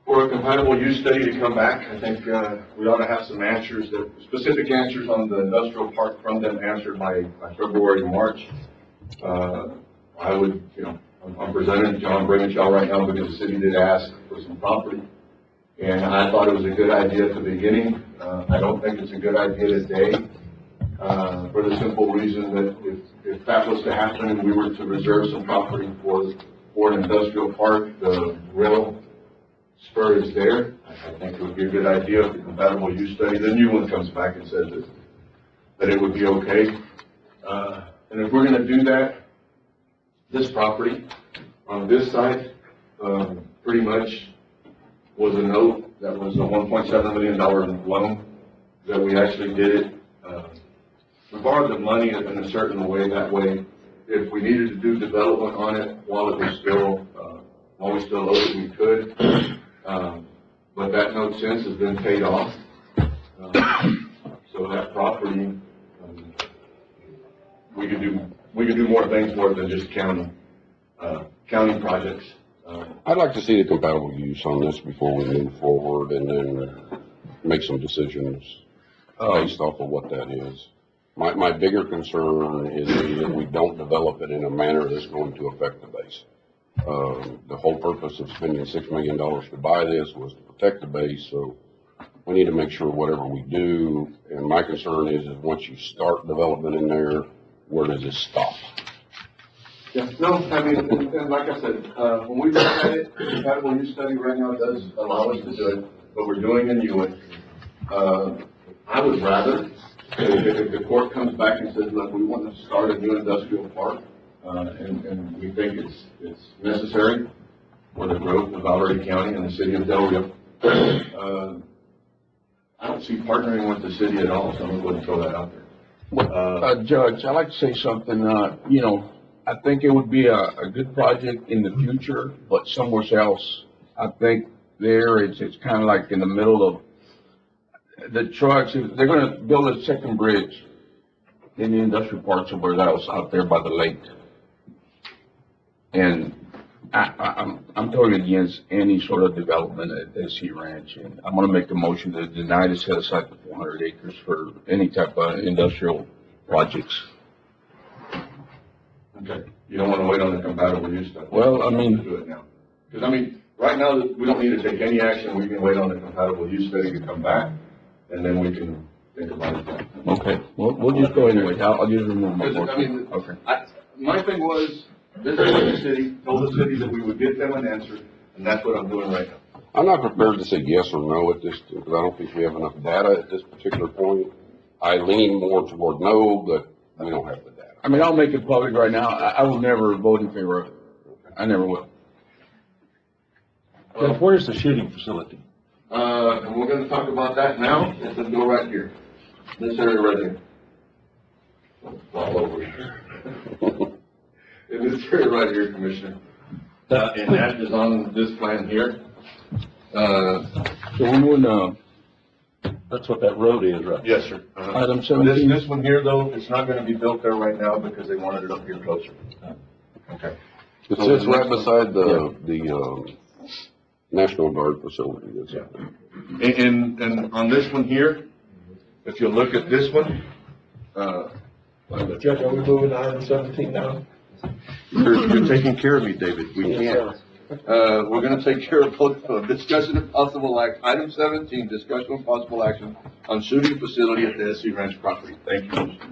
for a compatible use study to come back. I think we ought to have some answers, specific answers on the industrial park from them answered by February, March. I would, you know, I'm presenting John Bringenshall right now because the city did ask for some property. And I thought it was a good idea at the beginning. I don't think it's a good idea today, for the simple reason that if that was to happen and we were to reserve some property for an industrial park, the rail spur is there. I think it would be a good idea if the compatible use study, the new one comes back and says that it would be okay. And if we're gonna do that, this property on this side, pretty much was a note that was a $1.7 million loan that we actually did it. We borrowed the money in a certain way. That way, if we needed to do development on it while it was still, while we still owed it, we could. But that note since has been paid off. So that property, we could do more things for it than just county projects. I'd like to see the compatible use on this before we move forward and then make some decisions based off of what that is. My bigger concern is that we don't develop it in a manner that's going to affect the base. The whole purpose of spending $6 million to buy this was to protect the base, so we need to make sure whatever we do, and my concern is once you start development in there, where does it stop? Yeah, no, I mean, and like I said, when we look at it, the compatible use study right now does allow us to do it, but we're doing a new one. I would rather, if the court comes back and says, look, we want to start a new industrial park, and we think it's necessary for the growth of Valverde County and the city of Del Rio, I don't see partnering with the city at all, so I'm going to throw that out there. Judge, I'd like to say something, you know, I think it would be a good project in the future, but somewhere else, I think it's kind of like in the middle of the trucks. If they're going to build a second bridge in the industrial park somewhere else out there by the lake. And I'm totally against any sort of development at SC Ranch, and I'm gonna make the motion to deny to set aside the 400 acres for any type of industrial projects. Okay, you don't wanna wait on the compatible use stuff? Well, I mean- Do it now. Because, I mean, right now, we don't need to take any action, we can wait on the compatible use study to come back, and then we can think about it then. Okay, well, we'll just go anyway. I'll just remove my Because, I mean, motion. Okay. My thing was, visited with the city, told the city that we would get them an answer, and that's what I'm doing right now. I'm not prepared to say yes or no at this, because I don't think we have enough data at this particular point. I lean more toward no, but we don't have the data. I mean, I'll make it public right now. I will never vote in favor of it. I never will. Jeff, where's the shooting facility? And we're gonna talk about that now, it's gonna go right here, this area right here. All over here. In this area right here, Commissioner. And that is on this plan here. So we're moving, That's what that road is, right? Yes, sir. Uh-huh. item 17. This one here, though, it's not gonna be built there right now because they wanted it up here closer. Okay. It sits right beside the National Guard facility. That's it. And on this one here, if you look at this one, Judge, are we moving to item 17 now? you're taking care of me, David, we can't. We're gonna take care of both, discussion of possible act, item 17, discussion of possible action on shooting facility at the SC Ranch property. Thank you, Mr.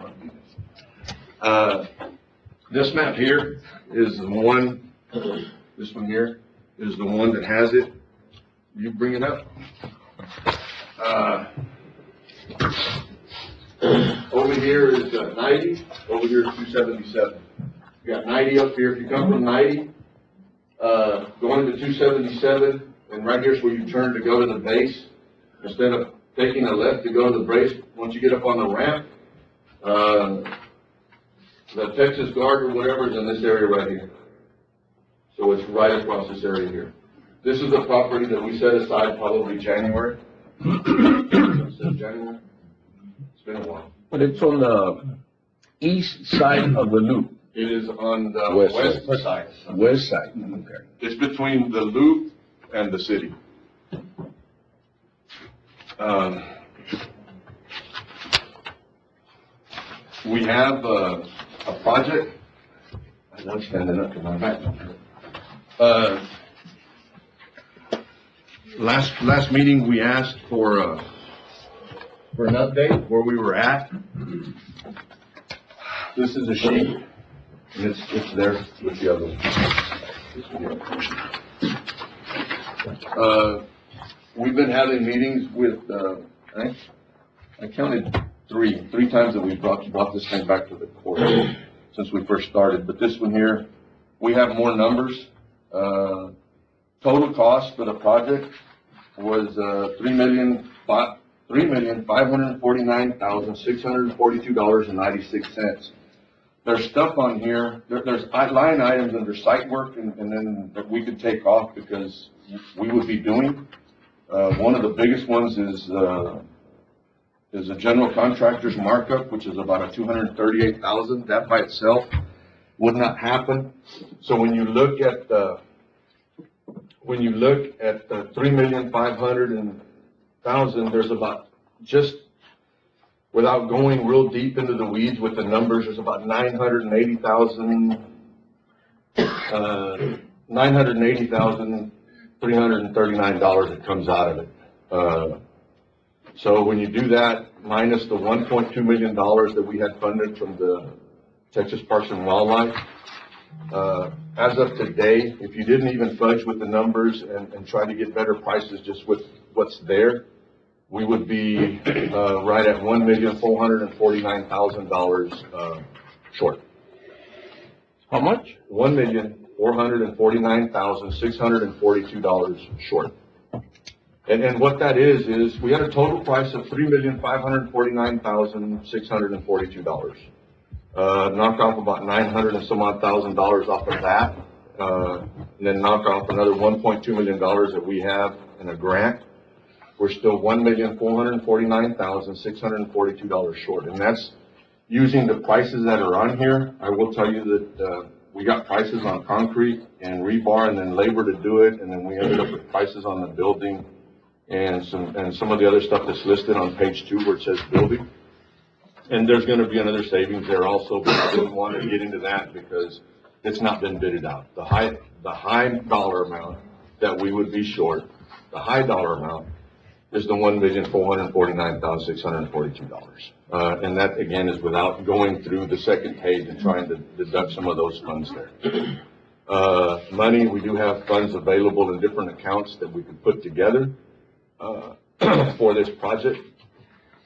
Martinez. This map here is the one, this one here is the one that has it. You bring it up. Over here is 90, over here is 277. You got 90 up here. If you come from 90, going to 277, and right here's where you turn to go to the base. Instead of taking a left to go to the base, once you get up on the ramp, the Texas Guard or whatever is in this area right here. So it's right across this area here. This is the property that we set aside probably January. January. It's been a while. But it's on the east side of the loop, It is on the West west side. west side. Okay. It's between the loop and the city. We have a project. I know I'm standing up to my back. Last meeting, we asked for an update where we were at. This is a sheet, and it's there with the other one. We've been having meetings with, I counted three times that we brought this thing back to the court since we first started, but this one here, we have more numbers. Total cost for the project was $3,549,642.96. There's stuff on here, there's line items under site work and then that we could take off because we would be doing. One of the biggest ones is a general contractor's markup, which is about a $238,000. That by itself would not happen. So when you look at the 3,500,000, there's about, just without going real deep into the weeds with the numbers, there's about $980,339 that comes out of it. So when you do that, minus the $1.2 million that we had funded from the Texas Parks and Wildlife, as of today, if you didn't even fudge with the numbers and try to get better prices just with what's there, we would be right at $1,449,000 short. How much? $1,449,642 short. And what that is we had a total price of $3,549,642. Knock off about 900 and some odd thousand dollars off of that, and then knock off another $1.2 million that we have in a grant. We're still $1,449,642 short, and that's using the prices that are on here. I will tell you that we got prices on concrete and rebar and then labor to do it, and then we ended up with prices on the building and some of the other stuff that's listed on page 2 where it says building. And there's gonna be another savings there also, but I didn't want to get into that because it's not been bidded out. The high dollar amount that we would be short, the high dollar amount is the $1,449,642. And that again is without going through the second page and trying to deduct some of those funds there. Money, we do have funds available in different accounts that we could put together, for this project.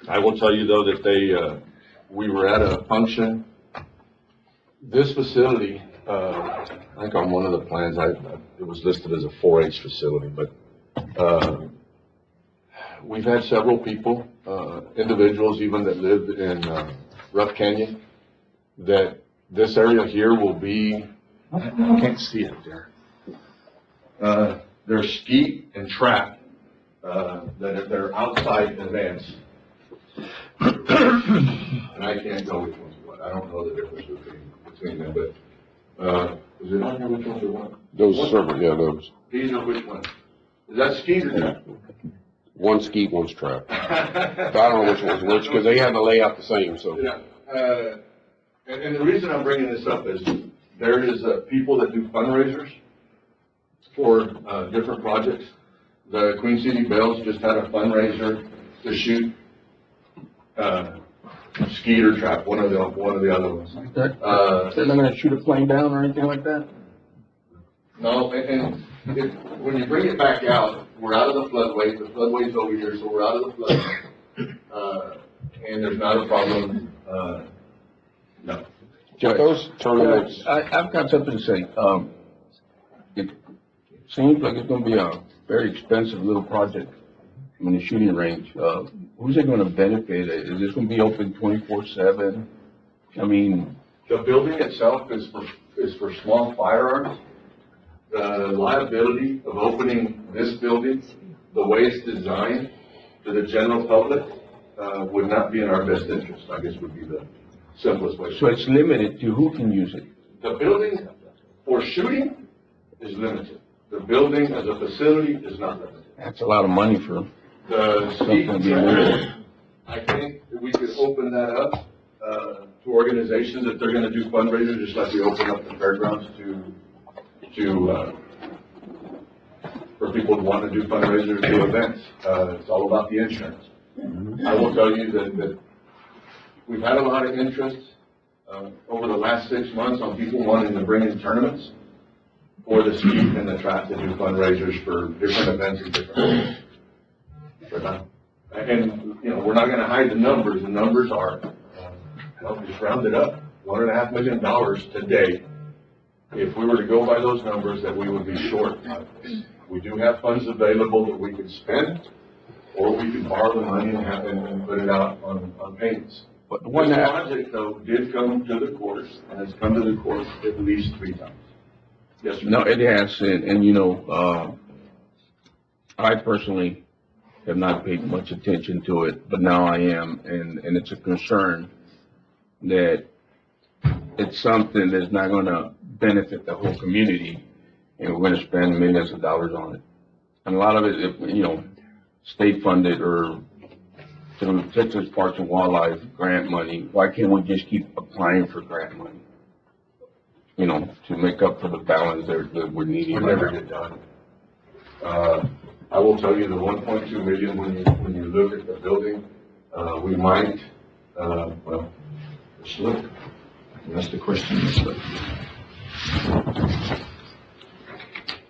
I will tell you though that we were at a function. This facility, I think on one of the plans, it was listed as a 4-H facility, but, we've had several people, individuals even that lived in, Rough Canyon, that this area here will be, I can't see it there. There's skeet and trap, they're outside events. And I can't tell which one's what. I don't know the difference between them, but, is it on here which ones are what? Those several, yeah, those. Do you know which one? Is that skeet or trap? One's skeet, one's trap. So I don't know which one's which, because they have the layout the same, so. Yeah, and the reason I'm bringing this up is there is, people that do fundraisers for, different projects. The Queen City Bells just had a fundraiser to shoot, skeet or trap, one of the other ones. They're not gonna shoot a plane down or anything like that? No, and when you bring it back out, we're out of the floodway. The floodway's over here, so we're out of the flood. And there's not a problem, no. Get those tournaments, I've got something to say. It seems like it's gonna be a very expensive little project. I mean, the shooting range, who's it gonna benefit? Is this gonna be open 24/7? I mean, The building itself is for small firearms. The liability of opening this building, the way it's designed to the general public, would not be in our best interest, I guess would be the simplest way. so it's limited to who can use it. The building for shooting is limited. The building as a facility is not limited. That's a lot of money for The something to be limited. I think that we could open that up, to organizations if they're gonna do fundraisers, just like we open up the fairgrounds for people who want to do fundraisers, do events. It's all about the insurance. I will tell you that we've had a lot of interest, over the last 6 months on people wanting to bring in tournaments for the skeet and the trap to do fundraisers for different events and different things. And, you know, we're not gonna hide the numbers. The numbers are, well, just round it up, $1.5 million today. If we were to go by those numbers, that we would be short. We do have funds available that we could spend, or we could borrow the money and put it out on payments. But the one This that, project, though, did come to the courts, and it's come to the courts at least 3 times. Yes, sir. no, it has, and you know, I personally have not paid much attention to it, but now I am, and it's a concern that it's something that's not gonna benefit the whole community, and we're gonna spend millions of dollars on it. And a lot of it, you know, state funded or through Texas Parks and Wildlife grant money. Why can't we just keep applying for grant money? You know, to make up for the balance that we're needing. We'll never get done. I will tell you the 1.2 million, when you look at the building, we might, well, let's look. That's the question. Let's look.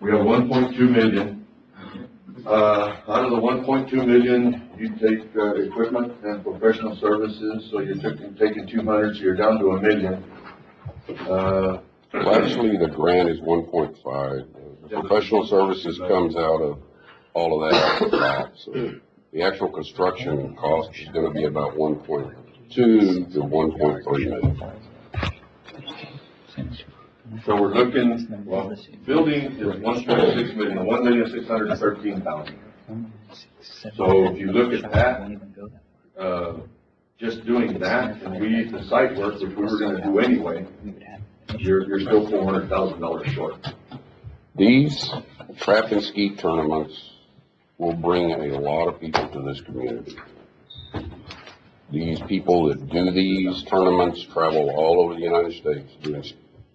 We have 1.2 million. Out of the 1.2 million, you take, equipment and professional services, so you're taking 200, so you're down to $1 million. well, actually, the grant is 1.5. The professional services comes out of all of that out the top. So the actual construction cost is gonna be about 1.2 to 1.3 million. So we're looking, well, building is 1.6 million, 1,613,000. So if you look at that, just doing that, and we, the site work, which we were gonna do anyway, you're still $400,000 short. These trap and skeet tournaments will bring a lot of people to this community. These people that do these tournaments travel all over the United States doing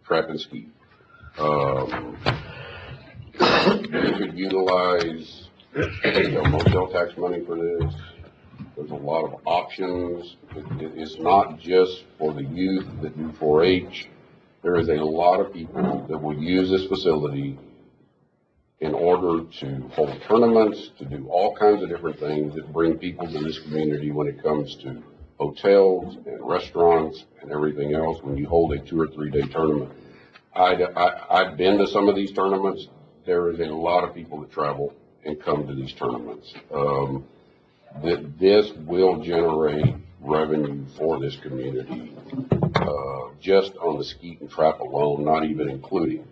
trap and skeet. They could utilize motel tax money for this. There's a lot of options. It's not just for the youth that do 4-H. There is a lot of people that will use this facility in order to hold tournaments, to do all kinds of different things that bring people to this community when it comes to hotels and restaurants and everything else when you hold a 2 or 3 day tournament. I've been to some of these tournaments. There is a lot of people that travel and come to these tournaments. This will generate revenue for this community, just on the skeet and trap alone, not even including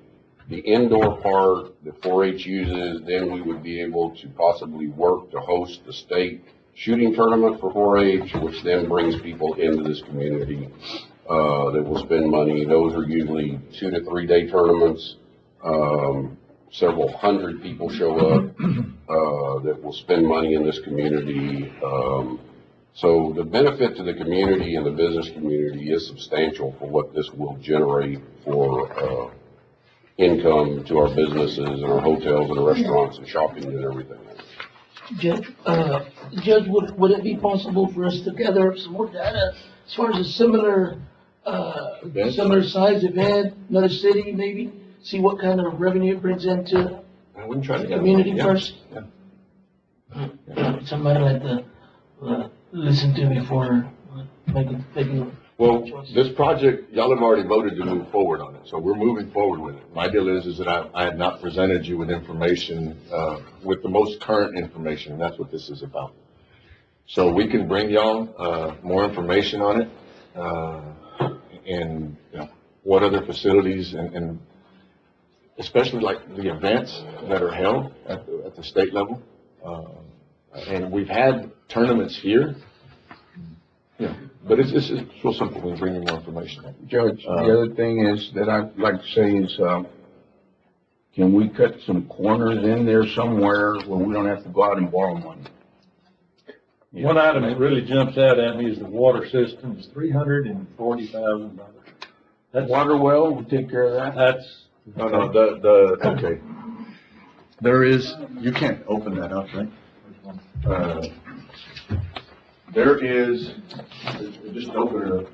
the indoor part that 4-H uses. Then we would be able to possibly work to host the state shooting tournament for 4-H, which then brings people into this community that will spend money. Those are usually 2 to 3 day tournaments. Several hundred people show up that will spend money in this community. So the benefit to the community and the business community is substantial for what this will generate for income to our businesses and our hotels and restaurants and shopping and everything. Judge, would it be possible for us to gather some more data as far as a similar size event, another city maybe? See what kind of revenue it brings into We can try to the get community yeah. first? Yeah. Somebody like to listen to before making. Well, this project, y'all have already voted to move forward on it, so we're moving forward with it. My deal is that I had not presented you with information, with the most current information, and that's what this is about. So we can bring y'all, more information on it, and, you know, what other facilities and especially like the events that are held at the state level. And we've had tournaments here, yeah, but it's real simple. We bring you more information. Judge, the other thing is that I'd like to say is, can we cut some corners in there somewhere where we don't have to go out and borrow money? One item that really jumps out at me is the water system is $340,000. That's, Water well, we take care of that? that's, No, okay. There is, you can't open that up, right? There is, just open it up.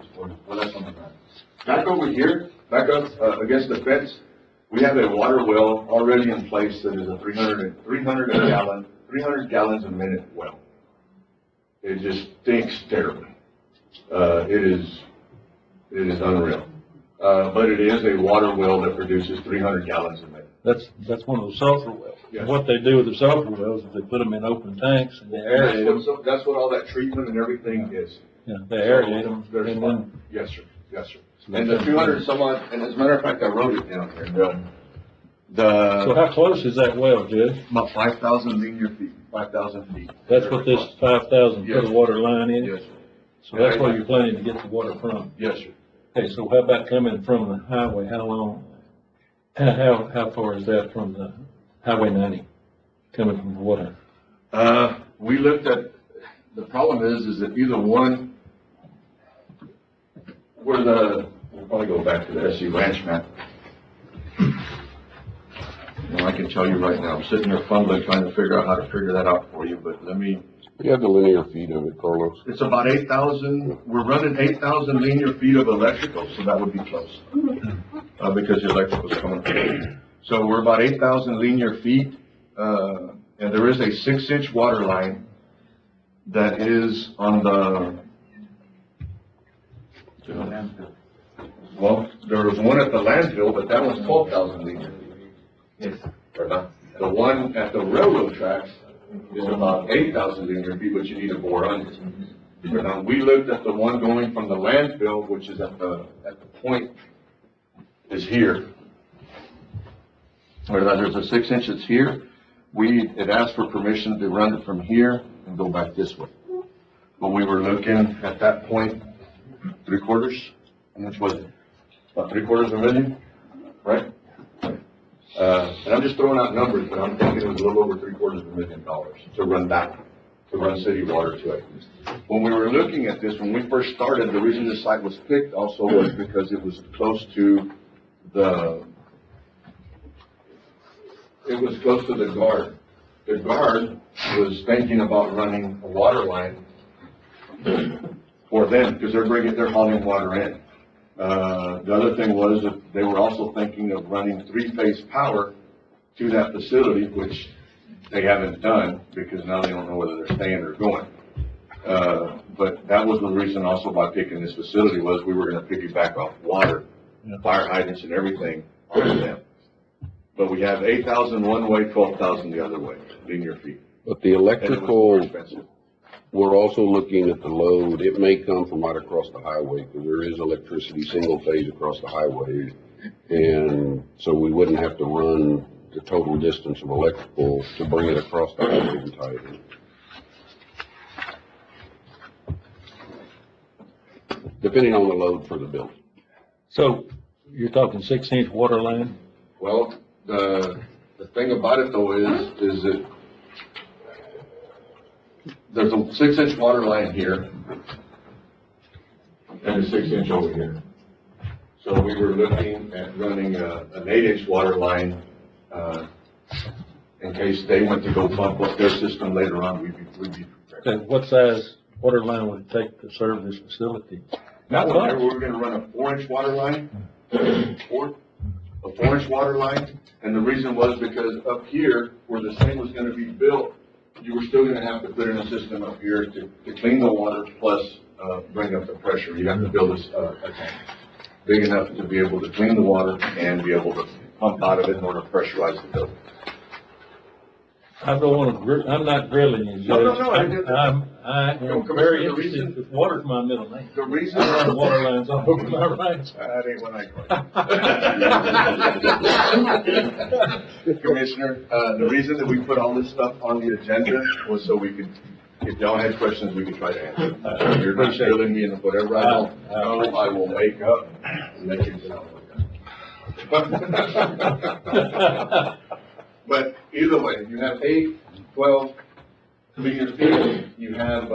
Well, that's on the back. Back over here, back up against the fence, we have a water well already in place that is a 300 gallons a minute well. It just stinks terribly. It is unreal. But it is a water well that produces 300 gallons a minute. that's one of the sulfur wells. Yes. What they do with the sulfur wells is they put them in open tanks and they aerate them. That's what all that treatment and everything is. Yeah, they aerate them There's and one. then, Yes, sir, yes, sir. And the 200 some odd, and as a matter of fact, I wrote it down here. so how close is that well, Judge? About 5,000 linear feet, 5,000 feet. That's what this 5,000 foot of water line is? Yes, sir. So that's where you're planning to get the water from? Yes, sir. Okay, so how about coming from the highway? How long, how far is that from the Highway 90, coming from the water? We looked at, the problem is that either one, we'll probably go back to the SC Ranch map. Well, I can tell you right now, I'm sitting there fumbling, trying to figure out how to figure that out for you, but let me. We have the linear feet of it, Carlos. It's about 8,000, we're running 8,000 linear feet of electrical, so that would be close. Because the electrical's coming through. So we're about 8,000 linear feet, and there is a 6-inch water line that is on the, well, there was one at the landfill, but that one's 12,000 linear feet. Yes. The one at the railroad tracks is about 8,000 linear feet, but you need a bore under. Now, we looked at the one going from the landfill, which is at the point, is here. Where there's a 6 inch that's here. It asked for permission to run it from here and go back this way. But we were looking at that point, 3/4, how much was it? about $750,000, right? And I'm just throwing out numbers, but I'm thinking it was a little over $750,000 to run back, to run city water to it. When we were looking at this, when we first started, the reason this site was picked also was because it was close to the guard. The guard was thinking about running a water line for them, because they're hauling water in. The other thing was that they were also thinking of running 3-phase power to that facility, which they haven't done, because now they don't know whether they're staying or going. But that was the reason also by picking this facility, was we were gonna piggyback off water, fire hydrants and everything on them. But we have 8,000 one way, 12,000 the other way, linear feet. But the And it was more electrical, expensive. we're also looking at the load. It may come from right across the highway, because there is electricity single phase across the highway. And so we wouldn't have to run the total distance of electrical to bring it across the highway and tie it in. Depending on the load for the building. So you're talking 6-inch water line? Well, the thing about it though is that there's a 6-inch water line here and a 6-inch over here. So we were looking at running an 8-inch water line, in case they went to go pump up their system later on, we'd be prepared. Okay, what size water line would it take to serve this facility? Not one, we were gonna run a 4-inch water line, a 4-inch water line, and the reason was because up here, where the thing was gonna be built, you were still gonna have to put in a system up here to clean the water, plus, bring up the pressure. You have to build a tank big enough to be able to clean the water and be able to pump out of it in order to pressurize the building. I don't wanna, I'm not grilling you, No, Judge. I didn't. I No, am very the interested, reason- because water's my middle name. The reason. I run water lines all over my rights. That ain't what I call Commissioner, the reason that we put all this stuff on the agenda was so we could, if y'all had questions, we could try to answer. You're not shailing me and whatever I don't know, I will make up and make it sound like that. But either way, you have 8, 12 linear feet, you have,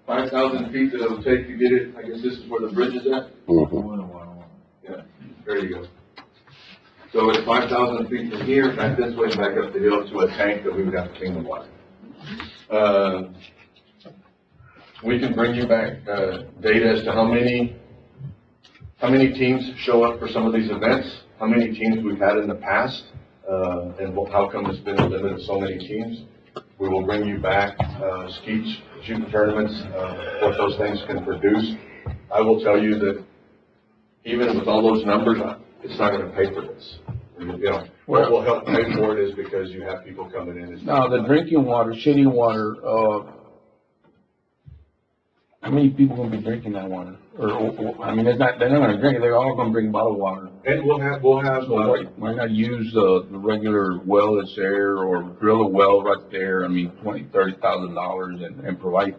5,000 feet that it'll take to get it, I guess this is where the bridge is at? Yeah, there you go. So it's 5,000 feet from here, back this way, back up the hill to a tank that we would have to clean the water. We can bring you back, data as to how many teams show up for some of these events, how many teams we've had in the past, and how come it's been limited to so many teams. We will bring you back, skeet shooting tournaments, what those things can produce. I will tell you that even with all those numbers, it's not gonna pay for this. You know, what will help pay for it is because you have people coming in. Now, the drinking water, city water, how many people gonna be drinking that water? Or, I mean, they're not gonna drink it, they're all gonna bring bottled water. And we'll have, So why not use the regular well that's there, or drill a well right there, I mean, $20,000-$30,000 and provide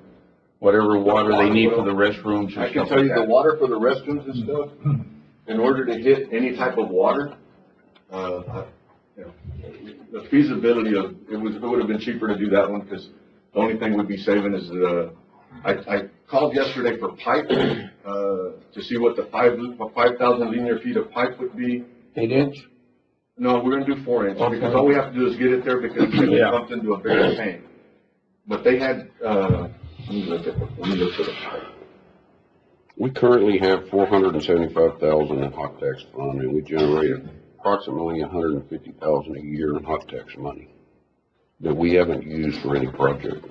whatever water they need for the restrooms I and can stuff tell like you the that. water for the restrooms and stuff, in order to hit any type of water, you know, the feasibility of, it would have been cheaper to do that one, because the only thing we'd be saving is I called yesterday for pipe, to see what the 5,000 linear feet of pipe would be. 8-inch? No, we're gonna do 4-inch, Okay. because all we have to do is get it there, because it's gonna be pumped into a bigger tank. But they had, let me look at the pipe. We currently have $475,000 in hot tax fund, and we generate approximately $150,000 a year in hot tax money that we haven't used for any project.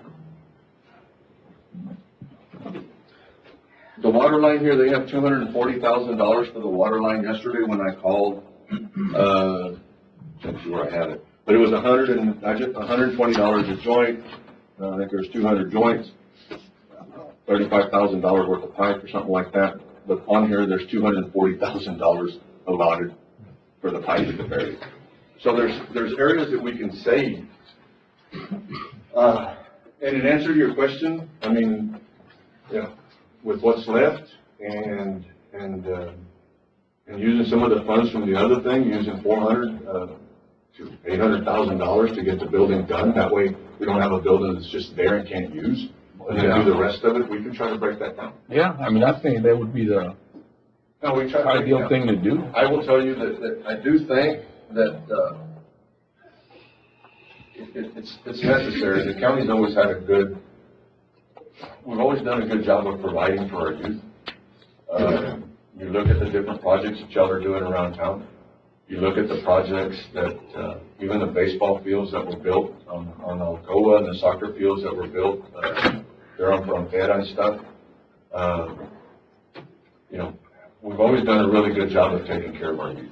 The water line here, they have $240,000 for the water line yesterday when I called, let's see where I had it. But it was $120 a joint, I think there's 200 joints, $35,000 worth of pipe or something like that. But on here, there's $240,000 allotted for the pipe at the ferry. So there's areas that we can save. And in answer to your question, I mean, yeah, with what's left and and using some of the funds from the other thing, using $400,000 to $800,000 to get the building done. That way, we don't have a building that's just there and can't use, and then do the rest of it. We can try to break that down. Yeah, I mean, I think that would be the No, we try to break it ideal down. thing to do. I will tell you that I do think that, it's necessary. The county's always had we've always done a good job of providing for our youth. You look at the different projects that y'all are doing around town. You look at the projects that, even the baseball fields that were built on Alcoa and the soccer fields that were built, there on Frontera and stuff. You know, we've always done a really good job of taking care of our youth.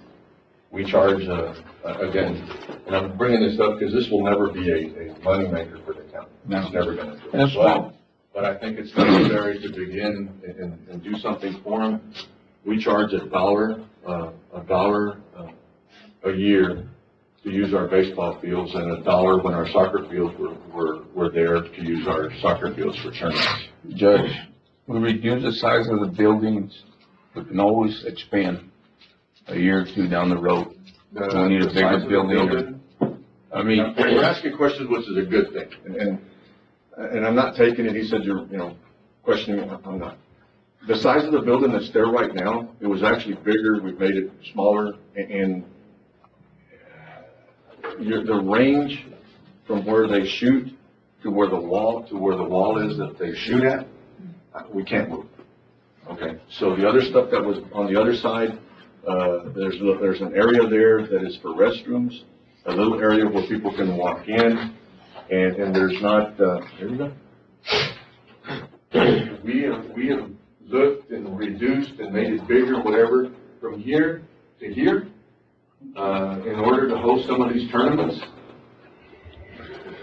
We charge, again, and I'm bringing this up because this will never be a moneymaker for the county. No. It's never gonna do it. That's fine. But I think it's necessary to begin and do something for them. We charge $1 a year to use our baseball fields, and $1 when our soccer fields were there to use our soccer fields for tournaments. Judge, we reduce the size of the buildings, we can always expand a year or two down the road. We need a The bigger size of the building. I mean, We're asking questions, which is a good thing, and I'm not taking it, he said you're, questioning it, I'm not. The size of the building that's there right now, it was actually bigger, we've made it smaller, and the range from where they shoot to where the wall is that they shoot at, we can't move. Okay, so the other stuff that was on the other side, there's an area there that is for restrooms, a little area where people can walk in, and there's not, there you go. We have looked and reduced and made it bigger, whatever, from here to here, in order to host some of these tournaments.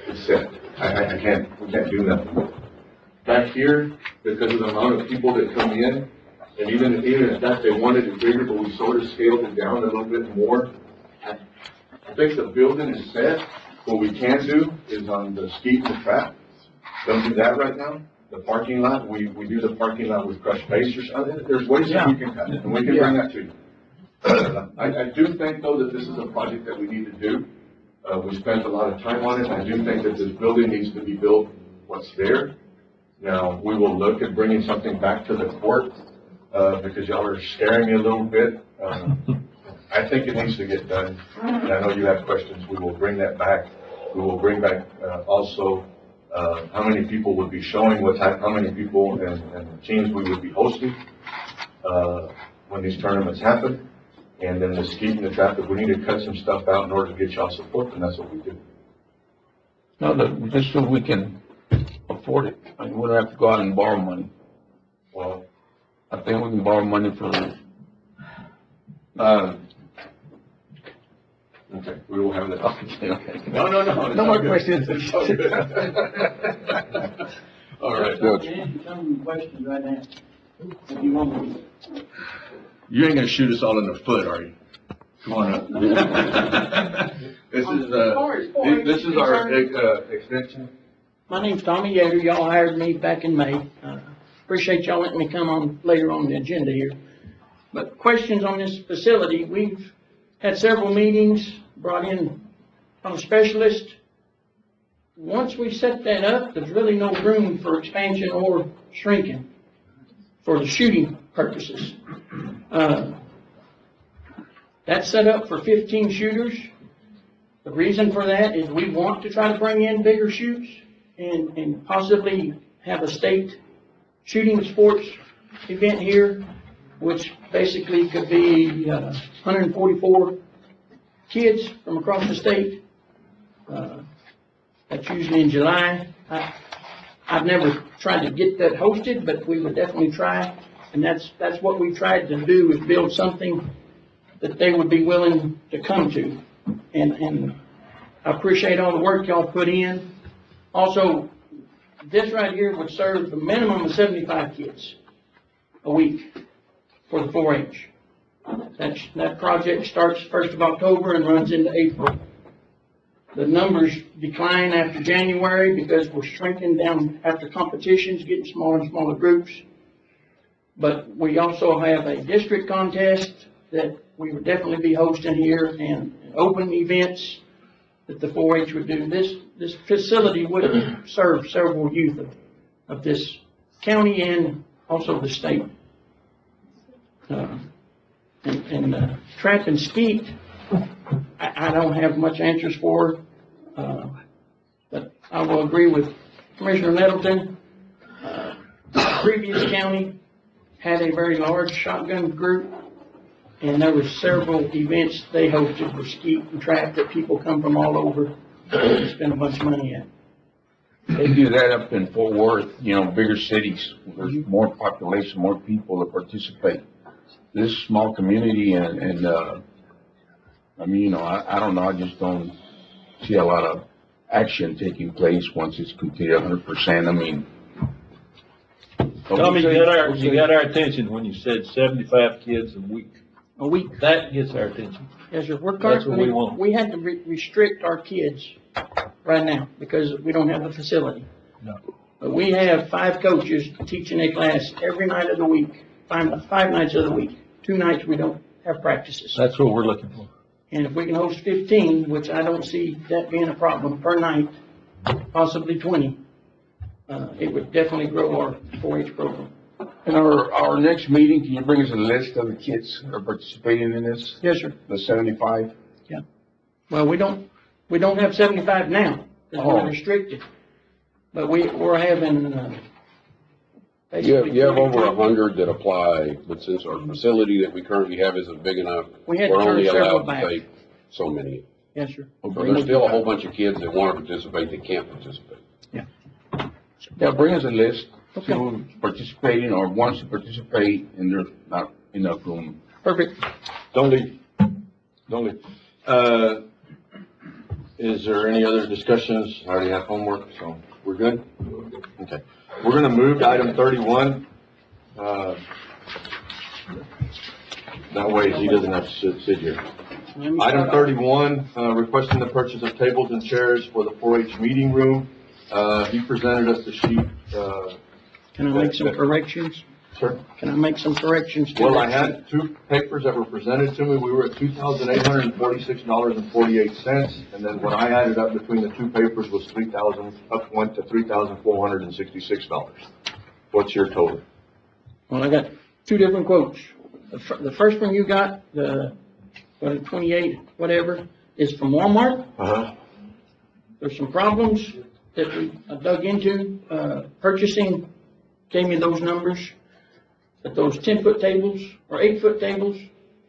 It's set. We can't do nothing. Back here, because of the amount of people that come in, and even at that, they wanted it bigger, but we sort of scaled it down a little bit more. I think the building is set. What we can do is on the skeet and the trap. Don't do that right now. The parking lot, we do the parking lot with crushed base or something. There's ways that we can cut it, and we can bring that to you. I do think, though, that this is a project that we need to do. We spent a lot of time on it. I do think that this building needs to be built what's there. Now, we will look at bringing something back to the court, because y'all are scaring me a little bit. I think it needs to get done. And I know you have questions. We will bring that back. We will bring back, also, how many people would be showing, how many people and teams we would be hosting, when these tournaments happen. And then the skeet and the trap, if we need to cut some stuff out in order to get y'all support, then that's what we do. no, just so we can afford it. I mean, we don't have to go out and borrow money. Well, I think we can borrow money for, okay, we will have that. okay. No. No more questions. All right. Some questions right now. If you want me. You ain't gonna shoot us all in the foot, are you? Come on up. This is our extension. My name's Tommy Yater. Y'all hired me back in May. Appreciate y'all letting me come on later on the agenda here. But questions on this facility, we've had several meetings, brought in a specialist. Once we set that up, there's really no room for expansion or shrinking for the shooting purposes. That's set up for 15 shooters. The reason for that is we want to try to bring in bigger shoots and possibly have a state shooting sports event here, which basically could be 144 kids from across the state. That's usually in July. I've never tried to get that hosted, but we would definitely try. And that's what we tried to do, is build something that they would be willing to come to. And I appreciate all the work y'all put in. Also, this right here would serve a minimum of 75 kids a week for the 4-H. That project starts 1st of October and runs into April. The numbers decline after January because we're shrinking down after competitions, getting smaller and smaller groups. But we also have a district contest that we would definitely be hosting here and open events that the 4-H would do. This facility would serve several youth of this county and also the state. Trap and skeet, I don't have much answers for, but I will agree with Commissioner Nettleton. The previous county had a very large shotgun group, and there were several events they hosted for skeet and trap that people come from all over to spend a bunch of money at. They do that up in Fort Worth, you know, bigger cities. There's more population, more people that participate. This small community and I mean, you know, I don't know, I just don't see a lot of action taking place once it's completed 100%. I mean. Tommy, you got our attention when you said 75 kids a week. A week. That gets our attention. Yes, sir. That's what we want. We had to restrict our kids right now because we don't have the facility. No. But we have 5 coaches teaching a class every night of the week, 5 nights of the week. 2 nights we don't have practices. That's what we're looking for. And if we can host 15, which I don't see that being a problem per night, possibly 20, it would definitely grow our 4-H program. And our next meeting, can you bring us a list of the kids that are participating in this? Yes, sir. The 75? Yeah. Well, we don't have 75 now, because we're restricted. But we're having, basically. You have over 100 that apply, but since our facility that we currently have isn't big enough, We had to we're turn only several allowed back. to take so many. Yes, sir. So there's still a whole bunch of kids that want to participate that can't participate. Yeah, bring us a list. Okay. Who's participating or wants to participate and there's not enough room. Perfect. Don't leave. Don't leave. Is there any other discussions? I already have homework, so we're good? Okay. We're gonna move to item 31. That way he doesn't have to sit here. Item 31, requesting the purchase of tables and chairs for the 4-H meeting room. He presented us the sheet, Can I make some corrections? sir. Can I make some corrections to Well, that I had 2 papers that were presented to me. We were at $2,846.48, and then when I added up between the 2 papers was went to $3,466. What's your total? Well, I got 2 different quotes. The first one you got, the 28, whatever, is from Walmart. Uh-huh. There's some problems that we dug into. Purchasing gave me those numbers. But those 10-foot tables or 8-foot tables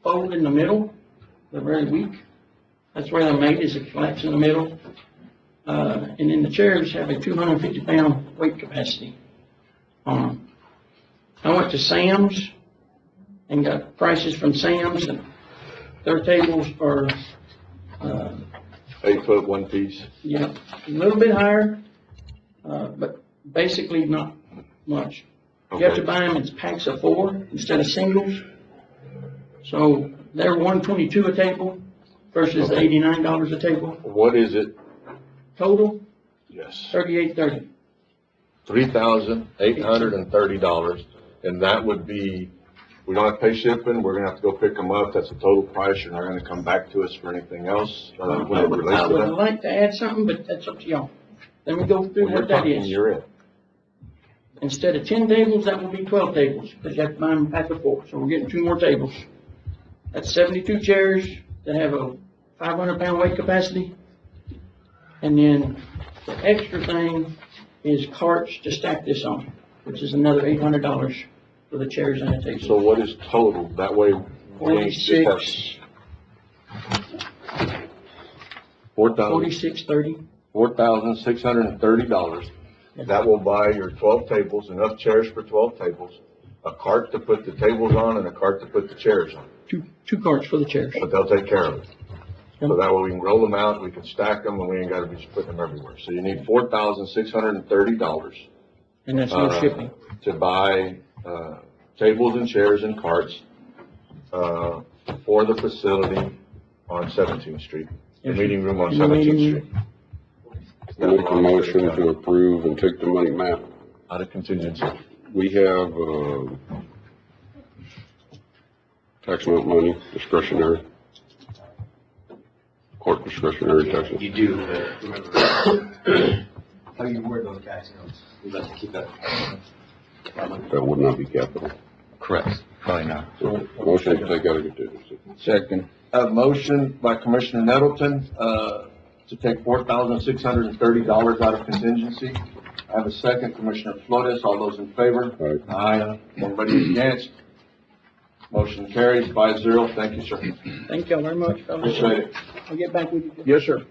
fold in the middle. They're very weak. That's where they're made, is it collapse in the middle. And then the chairs have a 250-pound weight capacity on them. I went to Sam's and got prices from Sam's, and their tables are, 8-foot, 1 piece. yeah, a little bit higher, but basically not much. You have to buy them in packs of 4 instead of singles. So they're $122 a table versus Okay. $89 a table. What is it? Total, Yes. $38.30. $3,830, and that would be, we don't have to pay shipping, we're gonna have to go pick them up, that's the total price, you're not gonna come back to us for anything else, when it relates I to would that? like to add something, but that's up to y'all. Let me go through When you're what that talking, is. you're in. Instead of 10 tables, that will be 12 tables, because you have to buy them a pack of 4. So we're getting 2 more tables. That's 72 chairs that have a 500-pound weight capacity. And then the extra thing is carts to stack this on, which is another $800 for the chairs and the tables. So what is total, that way? we ain't just have 46.30. $4,630. That will buy your 12 tables, enough chairs for 12 tables, a cart to put the tables on and a cart to put the chairs on. Two carts for the chairs. But they'll take care of it. So that way we can roll them out, we can stack them, and we ain't gotta be just putting them everywhere. So you need $4,630. And that's no shipping. To buy, tables and chairs and carts, for the facility on 17th Street, the Yes, meeting room on in the meeting 17th room. Street. Make a motion to approve and take the money, Matt. Out of contingency. We have, tax amount money, discretionary. Court discretionary taxes. You do, but remember, how you word those tax notes, we'd like to keep that. That would not be capital. Correct, probably not. Motion to take out of contingency. Second. A motion by Commissioner Nettleton, to take $4,630 out of contingency. I have a second, Commissioner Flores. All those in favor? Aye. Anybody against? Motion carries 5-0. Thank you, sir. Thank y'all very much, fellas. Appreciate it. I'll get back with you. Yes, sir.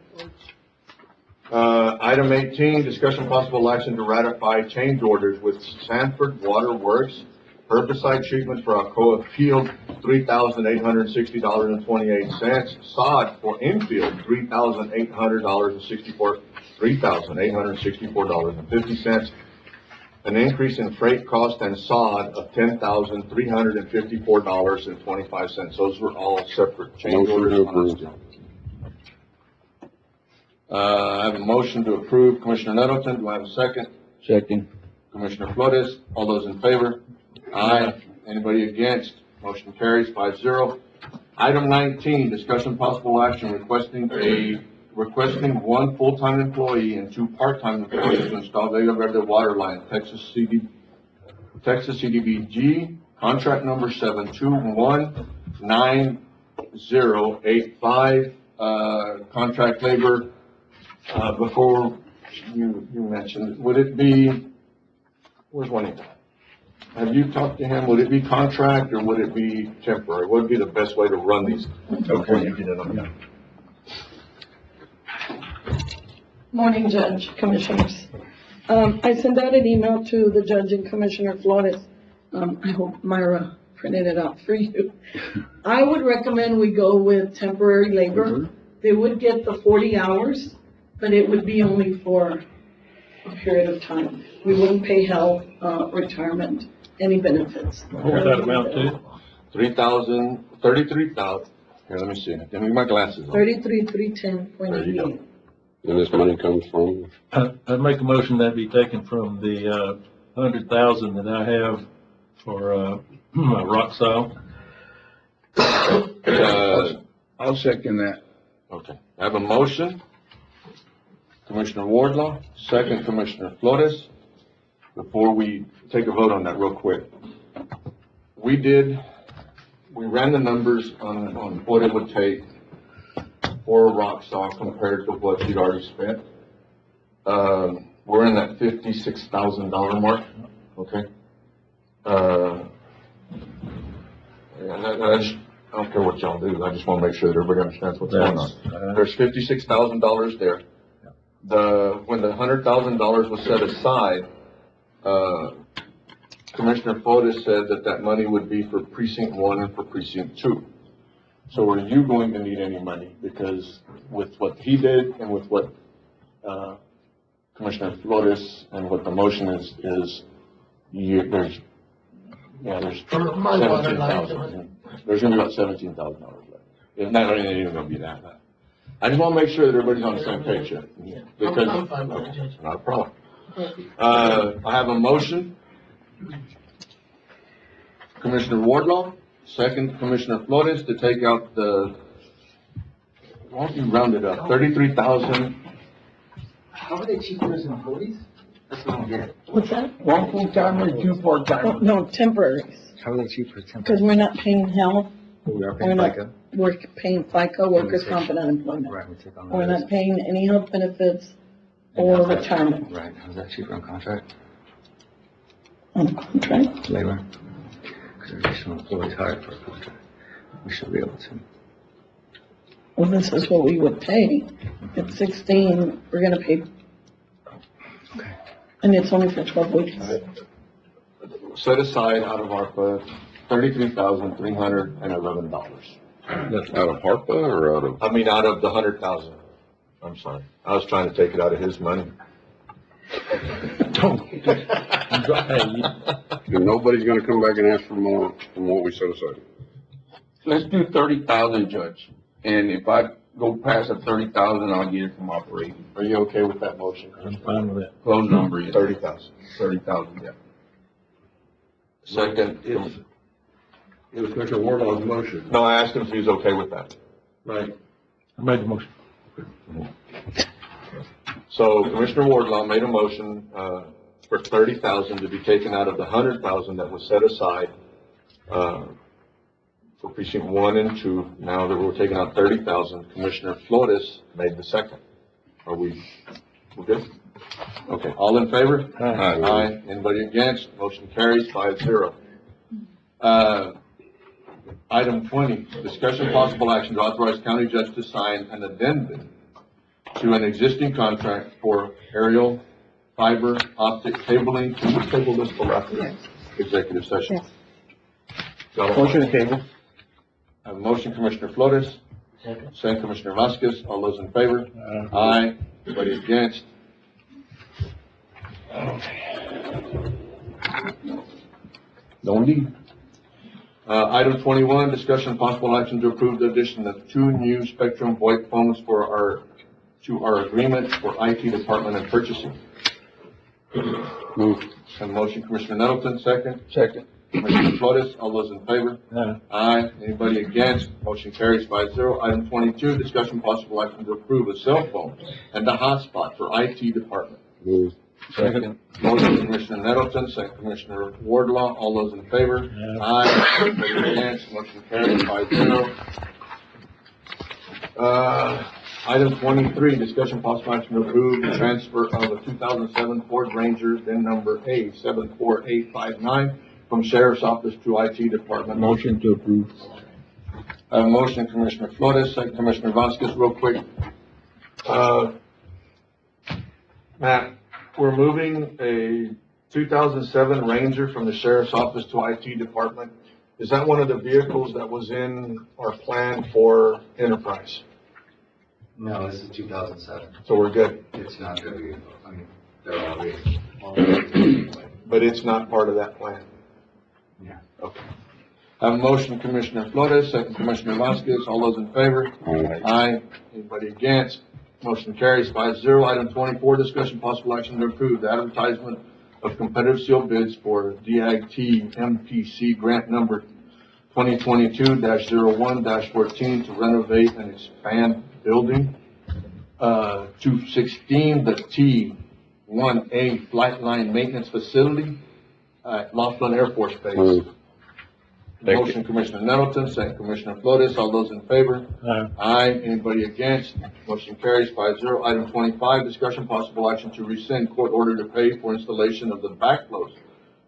Item 18, discussion possible action to ratify change orders with Sanford Water Works, herbicide treatment for Alcoa Field, $3,860.28. Sod for infield, $3,864.50. An increase in freight cost and sod of $10,354.25. Those were all separate change Motion to orders. approve. I have a motion to approve. Commissioner Nettleton, do I have a second? Second. Commissioner Flores, all those in favor? Aye. Anybody against? Motion carries 5-0. Item 19, discussion possible action requesting one full-time employee and 2 part-time employees to install Vega Verde water line, Texas CDBG, contract number 7219085, contract labor. Before you mentioned, would it be, where's Juanita? Have you talked to him? Would it be contract or would it be temporary? What would be the best way to run these before you get it on there? Morning, Judge, Commissioners. I sent out an email to the Judge and Commissioner Flores. I hope Myra printed it out for you. I would recommend we go with temporary labor. They would get the 40 hours, but it would be only for a period of time. We wouldn't pay health, retirement, any benefits. What would that amount to? 33,000. Here, let me see. Give me my glasses on. 33,310.88. And this money comes from, I'd make a motion that be taken from the, 100,000 that I have for, my rock salt. I'll second that. Okay. I have a motion. Commissioner Wardlaw, second Commissioner Flores. Before we take a vote on that real quick, we ran the numbers on what it would take for rock salt compared to what you'd already spent. We're in that $56,000 mark, okay? I don't care what y'all do, I just wanna make sure that everybody understands what's going on. There's $56,000 there. When the $100,000 was set aside, Commissioner Flores said that money would be for precinct 1 and for precinct 2. So are you going to need any money? Because with what he did and with what, Commissioner Flores and what the motion is there's For my water line. 17,000. There's gonna be about $17,000 left. It's not even gonna be that bad. I just wanna make sure that everybody's on the same page here. Yeah. Because, I'm fine with it, Judge. not a problem. I have a motion. Commissioner Wardlaw, second Commissioner Flores to take out why don't you round it up, 33,000. How are they cheaper as employees? That's what I don't get. What's that? 1 full-timer, 2 Oh, part-timers. no, temporaries, How are they cheaper as because temporary? we're not paying health, We are we're paying not, FICA. we're paying FICA, workers' comp and unemployment. Right, we take on We're those. not paying any health benefits or retirement Right, how's that cheaper on contract on contract. labor? Because there's additional employees hired for a contract. We should be able to. Well, this is what we would pay. At 16, we're gonna pay, Okay. and it's only for 12 weeks. Set aside out of ARPA, $33,311. out of HARPA or out of? I mean, out of the 100,000. I'm sorry. I was trying to take it out of his money. And nobody's gonna come back and ask for more than what we set aside. Let's do 30,000, Judge. And if I go past the 30,000, I'll get it from operating. Are you okay with that motion? I'm fine with that. Close number is 30,000. 30,000, yeah. Second, It was Commissioner Wardlaw's motion. No, I asked him if he's okay with that. Right. I made the motion. So Commissioner Wardlaw made a motion, for 30,000 to be taken out of the 100,000 that was set aside, for precinct 1 and 2. Now that we're taking out 30,000, Commissioner Flores made the second. Are we're good? Okay, all in favor? Aye. Aye. Anybody against? Motion carries 5-0. Item 20, discussion possible action to authorize county judge to sign an addendum to an existing contract for aerial fiber optic cabling. Can we table this for after Yes. executive session? Yes. Got a Motion to table. I have a motion, Commissioner Flores. Second, Commissioner Vasquez. All those in favor? Aye. Anybody against? No need. Item 21, discussion possible action to approve the addition of 2 new Spectrum VoIP phones to our agreement for IT department and purchasing. Move. Have a motion, Commissioner Nettleton, second. Second. Commissioner Flores, all those in favor? Aye. Aye. Anybody against? Motion carries 5-0. Item 22, discussion possible action to approve a cell phone and a hotspot for IT department. Move. Second. Motion, Commissioner Nettleton, second, Commissioner Wardlaw, all those in favor? Aye. Anybody against? Motion carries 5-0. Item 23, discussion possible action to approve the transfer of a 2007 Ford Ranger, VIN number A74859, from Sheriff's Office to IT Department. Motion to approve. Motion, Commissioner Flores, second, Commissioner Vasquez, real quick. Matt, we're moving a 2007 Ranger from the Sheriff's Office to IT Department. Is that one of the vehicles that was in our plan for enterprise? No, this is 2007. So we're good, It's not gonna be, I mean, they're already. but it's not part of that plan? Yeah. Okay. I have a motion, Commissioner Flores, second, Commissioner Vasquez, all those in favor? Aye. Anybody against? Motion carries 5-0. Item 24, discussion possible action to approve the advertisement of competitive sealed bids for DIT MPC grant number 2022-01-14 to renovate and expand building. 216, the T1A Flight Line Maintenance Facility at Laughlin Air Force Base. Move. Motion, Commissioner Nettleton, second, Commissioner Flores, all those in favor? Aye. Aye. Anybody against? Motion carries 5-0. Item 25, discussion possible action to rescind court order to pay for installation of the backflows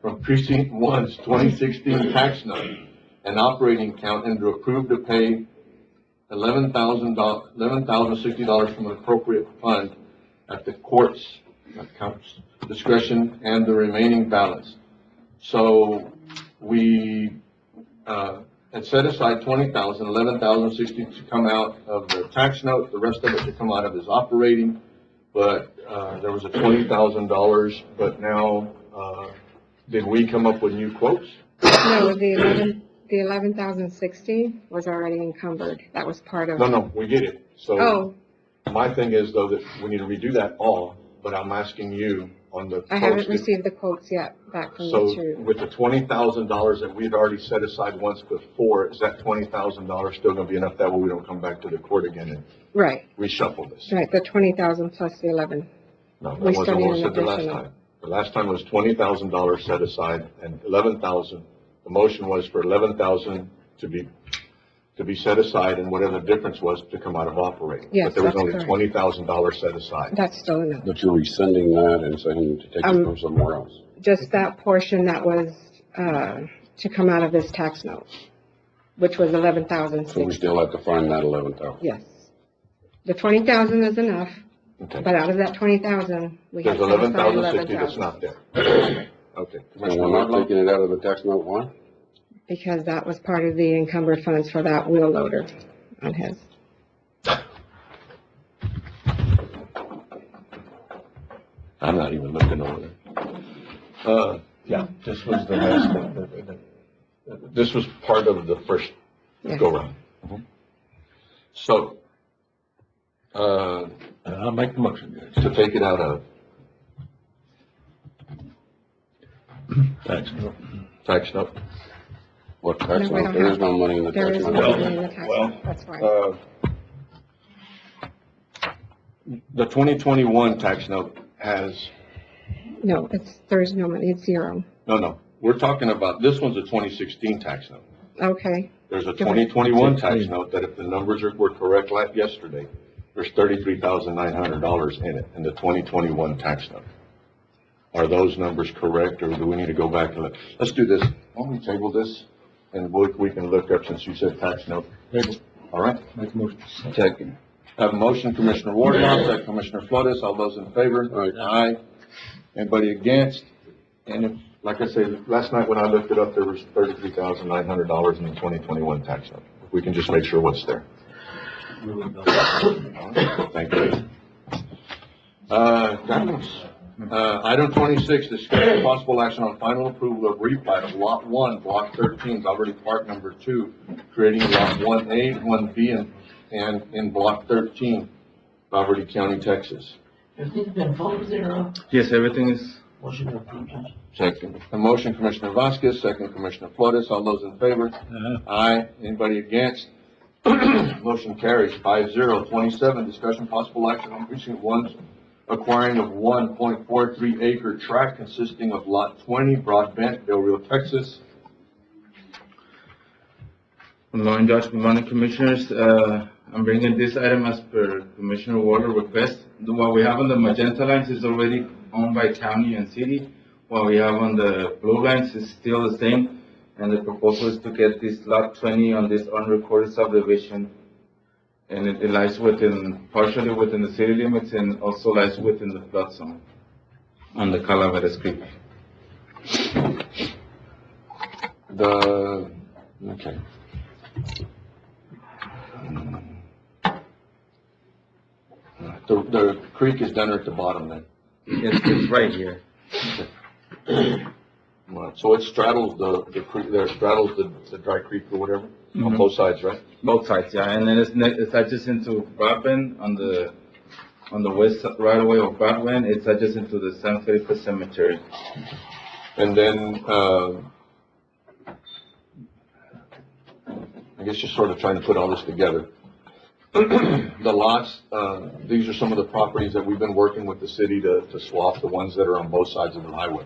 from precinct 1's 2016 tax note and operating account and to approve to pay $11,060 from an appropriate fund at the court's accounts discretion and the remaining balance. So we had set aside 20,000, 11,060 to come out of the tax note, the rest of it to come out of his operating. But, there was a $20,000, but now, did we come up with new quotes? No, the 11,060 was already encumbered. That was part of. No, we get it. So Oh, my thing is though that we need to redo that all, but I'm asking you on the. I haven't quotes that- received the quotes yet back from So the two. with the $20,000 that we'd already set aside once before, is that $20,000 still gonna be enough that way we don't come back to the court again and Right, reshuffle this? right, the 20,000 plus the 11. No, that We wasn't still what need was an said the last additional. time. The last time was $20,000 set aside and 11,000. The motion was for 11,000 to be set aside and whatever the difference was to come out of operating. Yes, But there was that's only correct. $20,000 set aside. That's still enough. But you're rescinding that and saying to take it from somewhere else. Just that portion that was, to come out of this tax note, which was So we 11,060. still have to find that 11,000. Yes. The 20,000 is enough, Okay. but out of that 20,000, we have There's set aside 11,060 that's 11,000. not there. Okay. And Commissioner we're not Wardlaw? taking it out of the tax note, why? Because that was part of the encumbered funds for that wheel loader on his. I'm not even looking over there. Yeah, this was the last, this was part of the first Yes. go-round. So, I'll make the motion, Judge. to take it out of Thanks. tax note, What No, tax we note? don't There have- is no money in the There tax is no note. money in the tax Well, note, that's why. The 2021 tax note has, No, there's no money, it's zero. no, we're talking about, this one's a 2016 tax note. Okay, There's a 2021 tax note that if the numbers were correct like yesterday, there's $33,900 in it, in the 2021 tax note. Are those numbers correct, or do we need to go back and look? Let's do this. Why don't we table this, and we can look up, since you said tax note. All right? Make a motion. Second. I have a motion, Commissioner Wardlaw, second Commissioner Flores. All those in favor? Aye. Anybody against? And if, like I said, last night when I looked it up, there was $33,900 in the 2021 tax note. If we can just make sure what's there. Thank you. Item 26, discussion possible action on final approval of replat of Lot 1, Block 13, Valverde Park Number 2, creating Lot 1A, 1B, and in Block 13, Valverde County, Texas. Everything's been followed there, Yes, everything is, motion approved, Judge. Second. A motion, Commissioner Vasquez, second, Commissioner Flores. All those in favor? Aye. Anybody against? Motion carries 5-0. 27, discussion possible action on precinct 1's acquiring of 1.43 acre tract consisting of Lot 20, Broadbent, Del Rio, Texas. Good morning, Judge. Good morning, Commissioners. I'm bringing this item as per Commissioner Water request. What we have on the magenta lines is already owned by county and city. What we have on the blue lines is still the same. And the proposal is to get this lot 20 on this unrecorded subdivision. And it lies partially within the city limits and also lies within the flood zone on the Calaveras Creek. Okay. The creek is down there at the bottom then. it's right here. Right, so it straddles the creek there, straddles the dry creek or whatever, on both sides, right? Both sides, yeah. And then it's adjacent to Broadbent on the west right away of Broadbent. It's adjacent to the San Felipe Cemetery. And then, I guess you're sort of trying to put all this together. The lots, these are some of the properties that we've been working with the city to swap, the ones that are on both sides of the highway.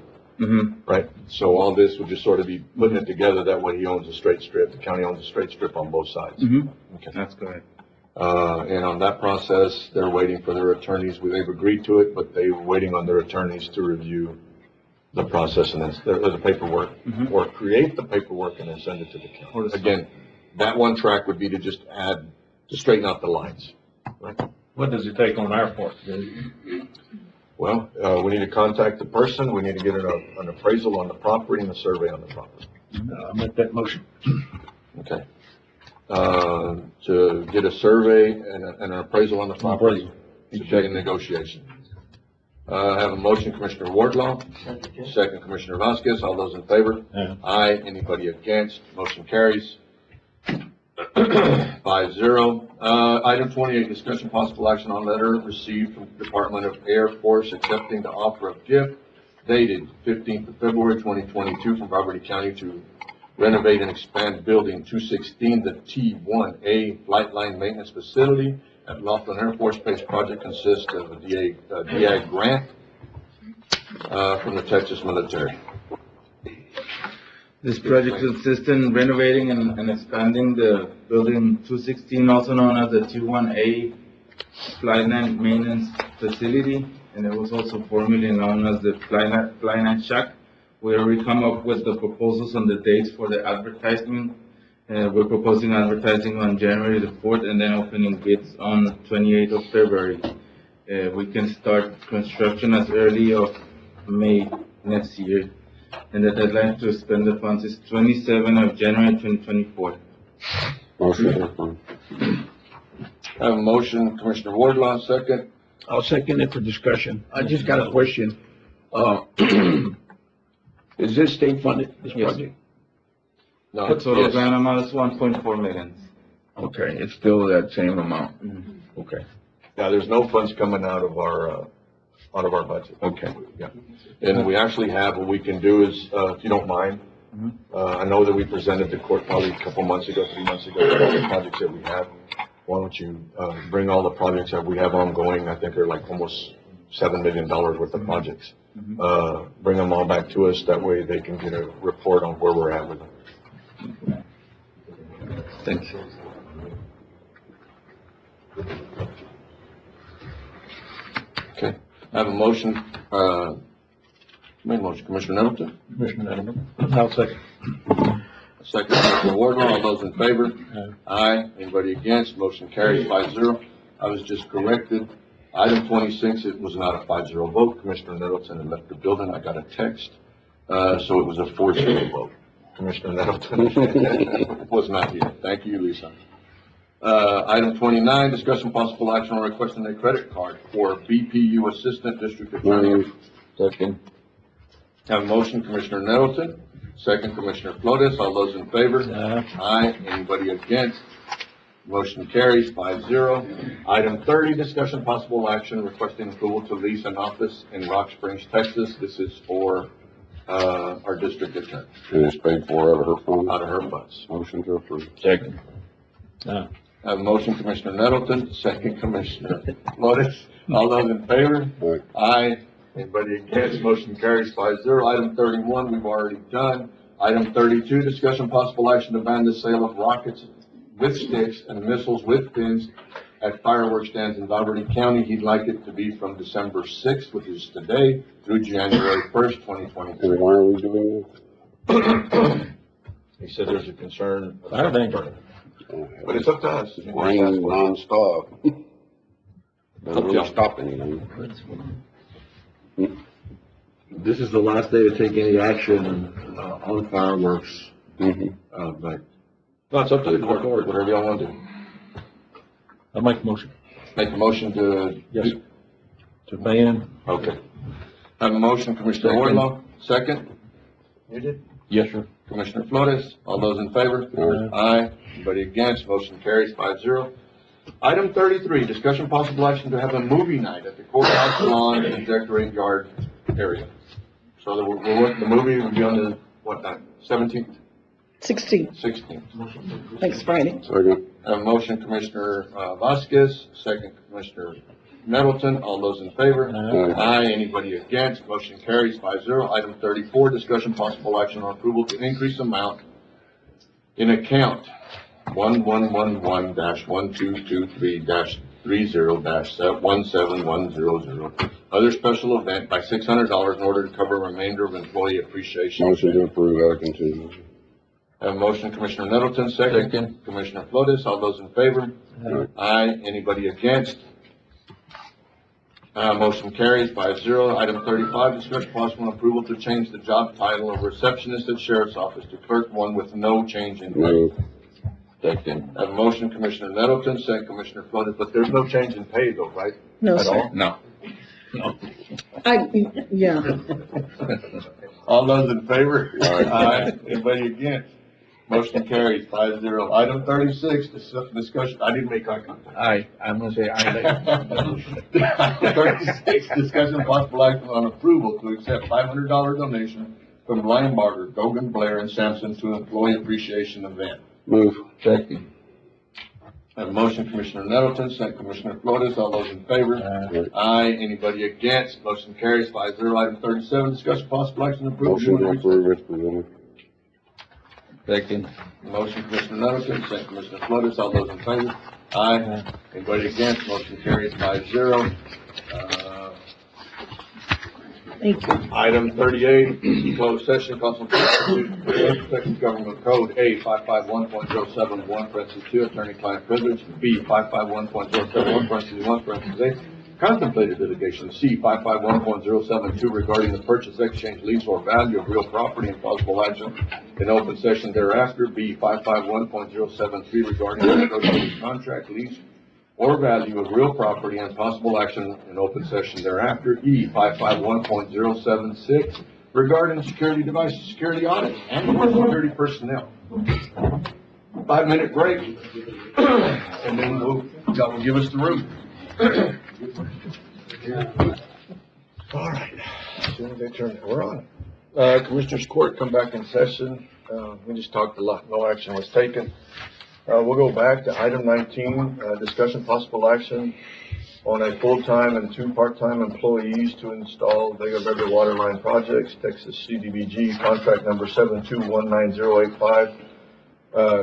Right? So all this would just sort of be putting it together, that way he owns a straight strip, the county owns a straight strip on both sides. Okay. That's correct. And on that process, they're waiting for their attorneys, they've agreed to it, but they're waiting on their attorneys to review the process and then, the paperwork, or create the paperwork and then send it to the county. Again, that one track would be to just to straighten out the lines, right? What does it take on our part? Well, we need to contact the person, we need to get an appraisal on the property and a survey on the property. I'll make that motion. Okay. To get a survey and an appraisal on the property, to begin negotiation. I have a motion, Commissioner Wardlaw, second Commissioner Vasquez. All those in favor? Aye. Anybody against? Motion carries 5-0. Item 28, discussion possible action on letter received from the Department of Air Force accepting the offer of gift dated 15th of February 2022 from Valverde County to renovate and expand building 216, the T1A Flight Line Maintenance Facility at Laughlin Air Force Base. Project consists of a DIAG grant from the Texas military. This project consists in renovating and expanding the building 216, also known as the T1A Flight Line Maintenance Facility, and it was also formerly known as the Flight Line Shack, where we come up with the proposals on the dates for the advertisement. We're proposing advertising on January the 4th and then opening bids on 28th of February. We can start construction as early of May next year. And the deadline to spend the funds is 27th of January 2024. Motion approved. I have a motion, Commissioner Wardlaw, second. I'll second it for discussion. I just got a question. Is this state funded, this Yes. project? No, The total yes. grant amount is 1.4 million. Okay, it's still that same amount. Okay, Yeah, there's no funds coming out of our budget. okay. Yeah. And we actually have, what we can do is, if you don't mind, I know that we presented the court probably a couple months ago, 3 months ago, all the projects that we have. Why don't you, bring all the projects that we have ongoing, I think they're like almost $7 million worth of projects. Bring them all back to us, that way they can get a report on where we're at with them. Thanks. Okay, I have a motion, made a motion, Commissioner Nettleton? Commissioner Edelman. I'll second. Second, Commissioner Wardlaw, all those in favor? Aye. Anybody against? Motion carries 5-0. I was just corrected. Item 26, it was not a 5-0 vote. Commissioner Nettleton had left the building. I got a text. So it was a 4-0 vote. Commissioner Nettleton was not here. Thank you, Lisa. Item 29, discussion possible action on requesting a credit card for BPU Assistant District Attorney. Second. Have a motion, Commissioner Nettleton. Second, Commissioner Flores. All those in favor? Aye. Anybody against? Motion carries 5-0. Item 30, discussion possible action requesting approval to lease an office in Rock Springs, Texas. This is for, our district attorney. And it's paid for out of her funds. Out of her funds. Motion to approve. Second. I have a motion, Commissioner Nettleton. Second, Commissioner Flores. All those in favor? Aye. Anybody against? Motion carries 5-0. Item 31, we've already done. Item 32, discussion possible action to ban the sale of rockets with sticks and missiles with pins at fireworks stands in Valverde County. He'd like it to be from December 6th, which is today, through January 1st, 2023. And why are we doing He said there's a concern. I think. that? But it's up to us. It's raining nonstop. Doesn't really stop anything. This is the last day to take any action, on fireworks, but No, it's up to the court, whatever y'all want to do. I'll make a motion. Make a motion to. Yes. To ban. Okay. Have a motion, Commissioner Wardlaw. Second? You did? Yes, sir. Commissioner Flores. All those in favor? Aye. Anybody against? Motion carries 5-0. Item 33, discussion possible action to have a movie night at the courthouse lawn and decorate yard area. So the movie will be on the, what night? 17th? 16, 16th. next Friday. Second. Have a motion, Commissioner Vasquez, second, Commissioner Nettleton. All those in favor? Aye. Anybody against? Motion carries 5-0. Item 34, discussion possible action on approval to increase amount in account 1111-1223-30-17100, other special event by $600 in order to cover remainder of employee appreciation. Motion to approve out of contingency. Have a motion, Commissioner Nettleton, second. Commissioner Flores, all those in favor? Aye. Anybody against? Motion carries 5-0. Item 35, discussion possible approval to change the job title of receptionist at Sheriff's Office to Clerk 1 with no change in pay. Move. Second. Have a motion, Commissioner Nettleton, second, Commissioner Flores, but there's no change in pay though, right? No, At sir. all? No. Yeah, All those in favor? Aye. Anybody against? Motion carries 5-0. Item 36, discussion, I didn't make eye contact. Aye. I'm gonna say aye. 36, discussion possible action on approval to accept $500 donation from Linebarger, Gogan, Blair, and Sampson to employee appreciation event. Move. Second. Have a motion, Commissioner Nettleton, second, Commissioner Flores. All those in favor? Aye. Anybody against? Motion carries 5-0. Item 37, discussion possible action on approval. Motion to approve as presented. Second. Motion, Commissioner Nettleton, second, Commissioner Flores. All those in favor? Aye. Anybody against? Motion carries 5-0. thank you. Item 38, closed session, consultation with Texas Government Code A 551.071, parentheses 2, attorney-client privilege, B 551.071, parentheses 1, parentheses 8, contemplated litigation, C 551.072, regarding the purchase, exchange, lease, or value of real property and possible action in open session thereafter, B 551.073, regarding the negotiated contract, lease, or value of real property and possible action in open session thereafter. E 551.076 regarding security devices, security audits, and security personnel. 5-minute break, and then y'all will give us the room. All right. As soon as they turn it, we're on. Commissioners Court, come back in session. We just talked a lot, no action was taken. We'll go back to item 19, discussion possible action on a full-time and 2 part-time employees to install Vega Verde water line projects, Texas CDBG, contract number 7219085.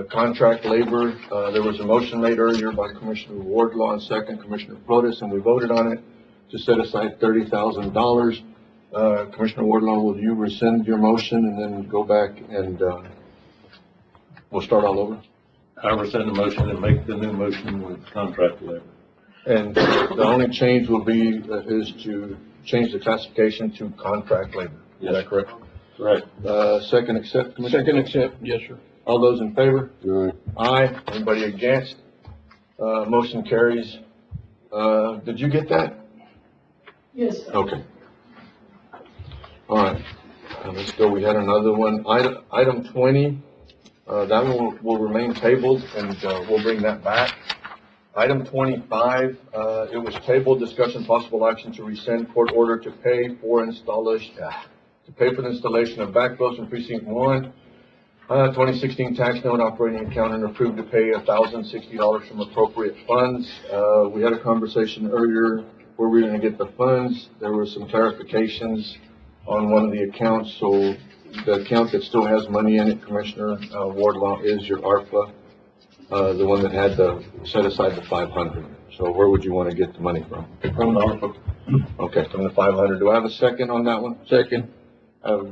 Contract labor, there was a motion made earlier by Commissioner Wardlaw and second Commissioner Flores, and we voted on it to set aside $30,000. Commissioner Wardlaw, will you rescind your motion and then go back and, we'll start all over? I rescind the motion and make the new motion with contract labor. And the only change will be, is to change the classification to contract labor. Is that correct? Correct. Second accept, Commissioner? Second accept, yes, sir. All those in favor? Aye. Aye. Anybody against? Motion carries. Did you get that? Yes, sir. Okay. All right. Let's go. We had another one. Item 20, that one will remain tabled and, we'll bring that back. Item 25, it was tabled, discussion possible action to rescind court order to pay for the installation of backflows in precinct 1. 2016 tax note operating account and approved to pay $1,060 from appropriate funds. We had a conversation earlier where we were going to get the funds. There were some clarifications on one of the accounts. So the account that still has money in it, Commissioner Wardlaw, is your ARPA, the one that had set aside the 500. So where would you want to get the money from? From the ARPA. Okay, from the 500. Do I have a second on that one? Second.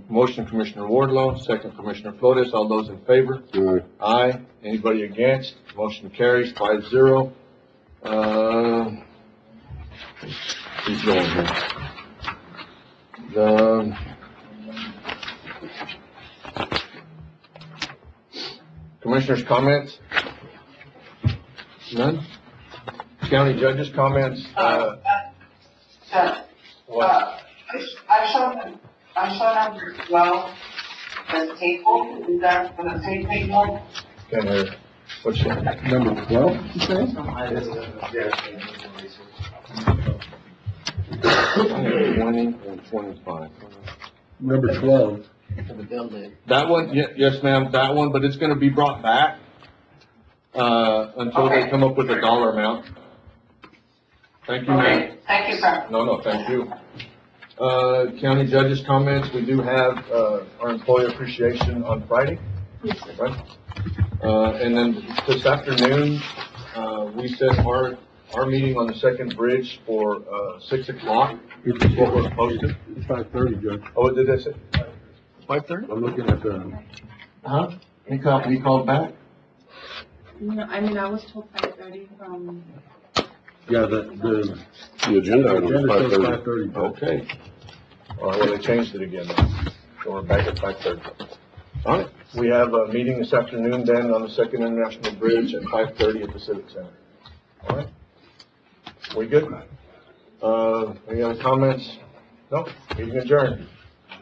Motion, Commissioner Wardlaw, second Commissioner Flores. All those in favor? Aye. Aye. Anybody against? Motion carries 5-0. Keep going here. The Commissioners' comments? None? County judges' comments? What? I saw number 12, the table, is that gonna say table? Can't hear. What's that? Number 12, you say? 20 and 25. Number 12. For the building. That one, yes, ma'am, that one, but it's gonna be brought back, until they come up with a dollar amount. Thank you, ma'am. Okay, thank you, sir. No, thank you. County judges' comments, we do have, our employee appreciation on Friday. Right? And then this afternoon, we set our meeting on the second bridge for, 6 o'clock. It's what was posted. It's 5:30, Judge. Oh, did I say? 5:30? I'm looking at the, Huh? He called back? No, I mean, I was told 5:30 from. yeah, the agenda item agenda is says 5:30. 5:30. Okay. All right, well, they changed it again now. So we're back at 5:30. All right, we have a meeting this afternoon then on the Second International Bridge at 5:30 at the Civic Center. All right? We good? Any other comments? No? Meeting adjourned.